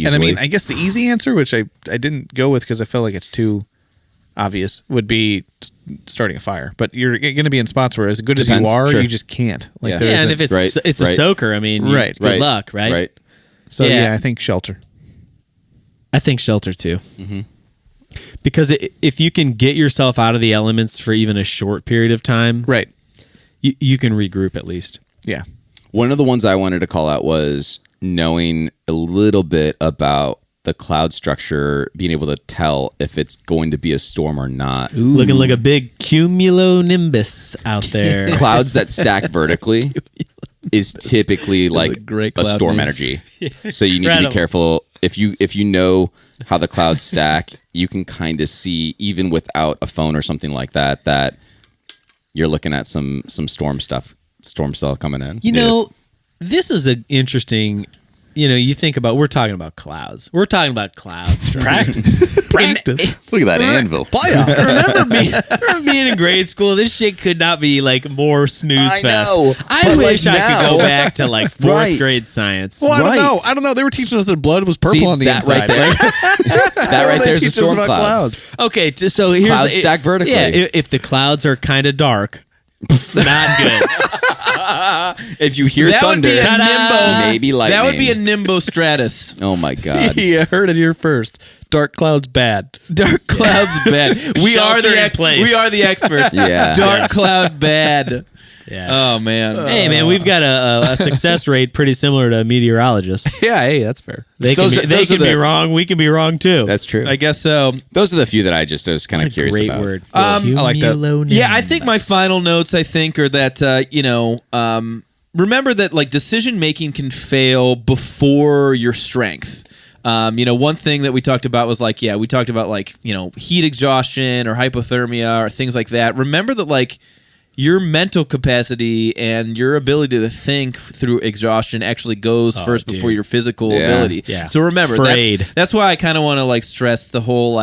And I mean, I guess the easy answer, which I didn't go with because I felt like it's too obvious, would be starting a fire. But you're going to be in spots where, as good as Depends, you are, sure. you just can't. Like, Yeah. there Yeah, and isn't- if it's a soaker, I mean, Right. good luck, right? Right. so yeah. yeah, I think shelter. I think shelter too. Mm-hmm. Because if you can get yourself out of the elements for even a short period of time, Right. you can regroup at least. Yeah. One of the ones I wanted to call out was knowing a little bit about the cloud structure, being able to tell if it's going to be a storm or not. Looking like a big cumulonimbus out there. Clouds that stack vertically is typically like a great a cloud storm name. energy. So you need to Incredible. be careful. If you know how the clouds stack, you can kind of see, even without a phone or something like that you're looking at some storm cell coming in. You know, this is an interesting. You think about, we're talking about clouds. We're talking about clouds. Practice. Look at that anvil. Remember being in grade school? This shit could not be like more snooze I fest. know, I but, wish like, I could now- go back to like 4th Right. grade science. Well, I don't Right. know. I don't know. They were teaching us that blood was purple See, on the that inside. right there. That right there is a storm cloud. Okay, so here's Clouds stack vertically. Yeah, if the clouds are kind of dark, not good. If you hear That would thunder, be a nimbo. maybe lightning. That would be a nimbo stratus. Oh my god. You heard it here first. Dark clouds bad. Dark clouds bad. We are Shelter in the place. we are the experts. Yeah. Dark Yes. cloud bad. Yeah. Oh man. Hey man, we've got a success rate pretty similar to meteorologists. Yeah, hey, that's fair. They Those can are- be, they those are can be the- wrong. We can be wrong too. That's true. I guess so. Those are the few that I was kind of curious Great about. word. I like that. Yeah, I think my final notes are that remember that like decision making can fail before your strength. One thing that we talked about was we talked about heat exhaustion or hypothermia or things like that. Remember that your mental capacity and your ability to think through exhaustion actually goes first dude. before your physical Yeah. ability. Yeah. So remember, Frayed. that's why I kind of want to stress the whole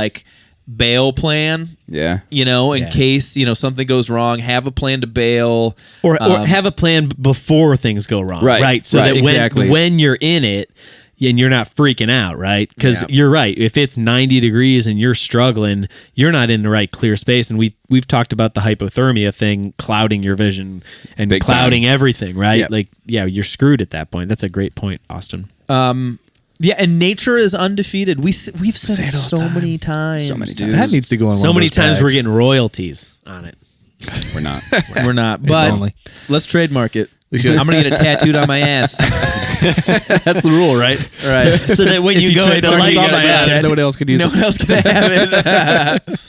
bail plan. Yeah. In case something goes wrong, have a plan to bail, or have a plan before things go wrong. Right, So right, that exactly. when you're in it and you're not freaking out, right? Because Yeah. you're right. If it's 90 degrees and you're struggling, you're not in the right clear space. And we've talked about the hypothermia thing clouding your vision and Big clouding time. everything, right? Yep. You're screwed at that point. That's a great point, Austin. Yeah, and nature is undefeated. We've said it so many times. So many dude. times. That needs to go in So one of many those times bags. we're getting royalties on it. We're not. We're not, but only. let's trademark it. should. I'm gonna get it tattooed on my ass. That's the rule, right? All right. So that when you go into trademark light, it, you it's on gotta my ass. put it- Nobody else could use No it. one else can have it.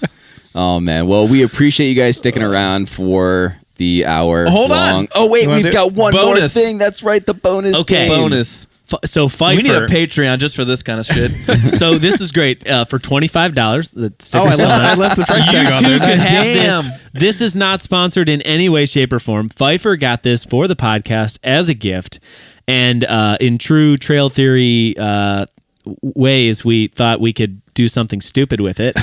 Oh man. Well, we appreciate you guys sticking around for the hour. Hold on. long. Oh wait, You wanna we've do- got one more bonus. thing. That's right, the bonus. Okay. game. Bonus. So Pfeiffer. We need a Patreon just for this kind of shit. So this is great for $25. The Oh, I left the price you tag on too there. could have Damn. this. This is not sponsored in any way, shape, or form. Pfeiffer got this for the podcast as a gift, and in true Trail Theory ways, we thought we could do something stupid with it.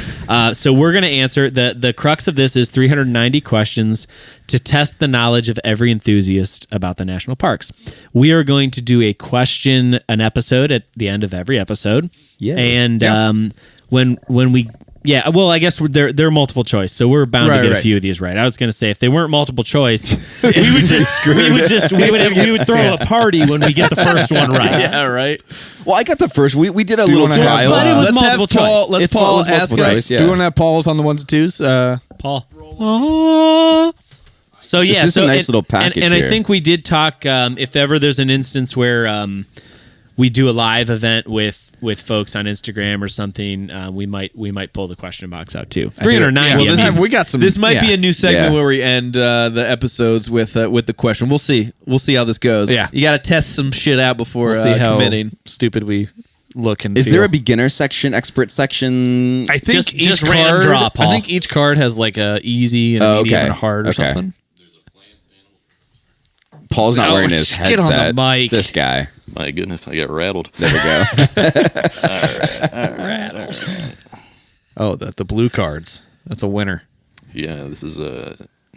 So we're going to answer the crux of this is 390 questions to test the knowledge of every enthusiast about the national parks. We are going to do an episode at the end of every episode. Yeah. And when we I guess they're multiple choice, so we're bound to get a right. few of these right. I was going to say if they weren't multiple choice, we would throw a party when we get the first one right. Yeah, right. Well, I got the first. We did a you little wanna have, trial. But it was Let's have multiple Paul. choice. Let's It's Paul multiple ask choice, us. yeah. Do you want to have Paul's on the ones and twos? Paul. So yeah, This is so a nice little package and I here. think we did talk. If ever there's an instance where we do a live event with folks on Instagram or something, we might pull the question box out too. 390. Yeah, I mean, we got some. This might be a new segment Yeah. where we end the episodes with the question. We'll see. We'll see how this goes. Yeah. You got to test some shit out before We'll see how committing. stupid we look and Is feel. there a beginner section, expert section? I think Just each random card. draw, Paul. I think each card has like a easy and a Oh, medium okay. and a hard or Okay. something. Paul's not wearing his get headset. on the mic. This guy. My goodness, I got rattled. There we go. Oh, the blue cards. That's a winner. Yeah, this is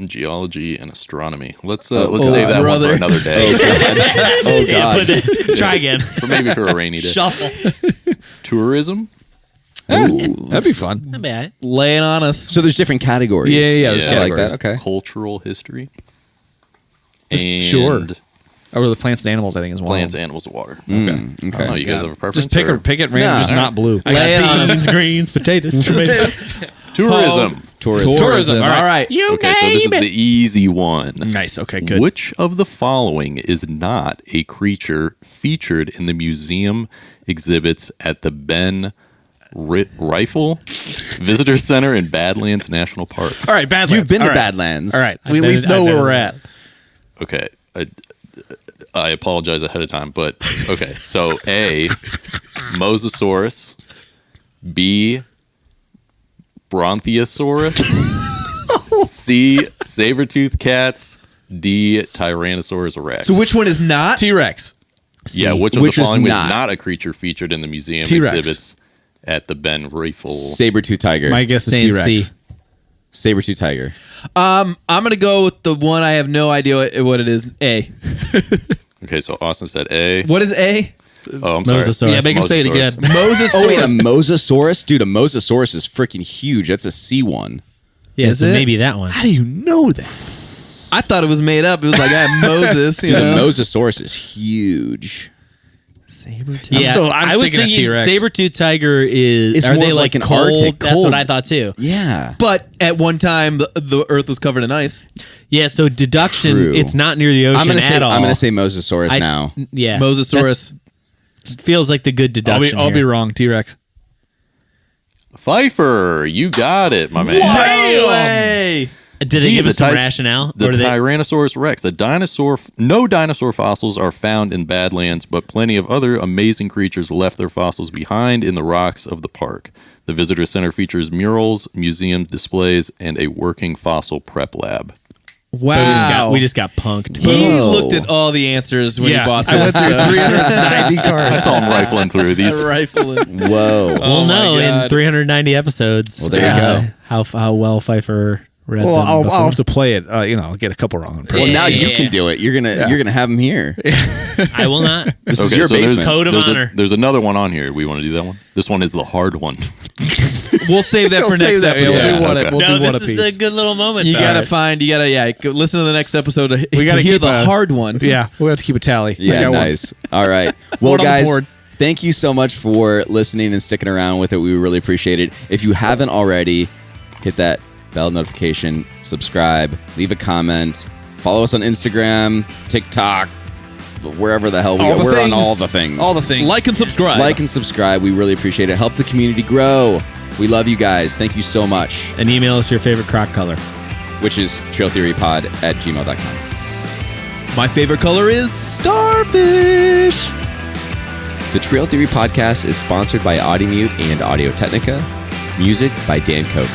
geology and astronomy. Let's save that one for another day. Oh God. Try again. Or maybe for a rainy day. Shuffle. Tourism. That'd be fun. Not bad. Laying on us. So there's different categories. Yeah, there's I like categories. that. Okay. Cultural history. And Sure. Or the plants and animals, I think, is one. plants, animals, and water. Okay. I don't know. You guys have a preference? Just pick or- it random, Nah. just not blue. Lay it on us. Beans, greens, potatoes, tomatoes. Tourism. Tourism. All right. Okay, so this is the easy one. Nice. Okay, good. Which of the following is not a creature featured in the museum exhibits at the Ben Rifle Visitor Center in Badlands National Park? All right, Badlands. You've been All to right. Badlands. All right. I've We at been- least know I've where been- we're at. Okay, I apologize ahead of time, but okay. So A, Mosasaurus. B, Bronthiosaurus. C, saber-toothed cats. D, Tyrannosaurus Rex. So which one is not? T-Rex. Yeah, which of Which the is following was not? not a creature featured in the museum T-Rex. exhibits at the Ben Rifle? Saber-tooth tiger. My guess is Saying T-Rex. C. Saber-tooth tiger. I'm gonna go with the one I have no idea what it is. A. Okay, so Austin said A. What is A? Oh, I'm sorry. Mosasaurus. Yeah, make him say it Mosasaurus. again. Moses. Oh wait, a mosasaurus? Dude, a mosasaurus is freaking huge. That's a C1. Yeah, Is so it? maybe that one. How do you know that? I thought it was made up. It was like Moses. You Dude, the know? mosasaurus is huge. Yeah, I'm I was sticking a thinking T-Rex. saber-tooth tiger is. It's Are more they of like like an cold? Arctic That's cold. what I thought too. Yeah. But at one time, the Earth was covered in ice. Yeah, so deduction, True. it's not near the ocean I'm at all. gonna say mosasaurus now. Yeah, Mosasaurus. that's- feels like the good deduction. I'll be here. wrong. T-Rex. Pfeiffer, you got it, my man. No way. Did they D, give the us some tit- rationale? The Or do they- Tyrannosaurus Rex. No dinosaur fossils are found in Badlands, but plenty of other amazing creatures left their fossils behind in the rocks of the park. The visitor center features murals, museum displays, and a working fossil prep lab. Wow. we just got punked. He Whoa. looked at all the answers when he bought I went this. through 390 I cards. saw him rifling through these. Rifling. Whoa. We'll my know in God. 390 episodes. Well, there you go. How well Pfeiffer read Well, them I'll before. have to play it. I'll get a couple wrong. Well, now you Yeah. can do it. You're gonna have him here. I will not. This is your there's, basement. Code of there's honor. there's another one on here. We want to do that one? This one is the hard one. We'll save that for We'll next save that. episode. We'll Yeah, do one. okay. We'll No, do one this apiece. is a good little moment. You though. gotta go listen to the next episode to gotta hear keep the a- hard one. Yeah, we'll have to keep a tally. I Yeah, got one. nice. All right. Well, One on the guys, board. thank you so much for listening and sticking around with it. We really appreciate it. If you haven't already, hit that bell notification, subscribe, leave a comment, follow us on Instagram, TikTok, wherever the hell we All go. the We're things. on all the things. All the things. Like and subscribe. Like and subscribe. We really appreciate it. Help the community grow. We love you guys. Thank you so much. And email us your favorite croc color. Which is trailtheorypod@gmail.com. My favorite color is starfish. The Trail Theory Podcast is sponsored by Audimute and Audio Technica. Music by Dan Koch.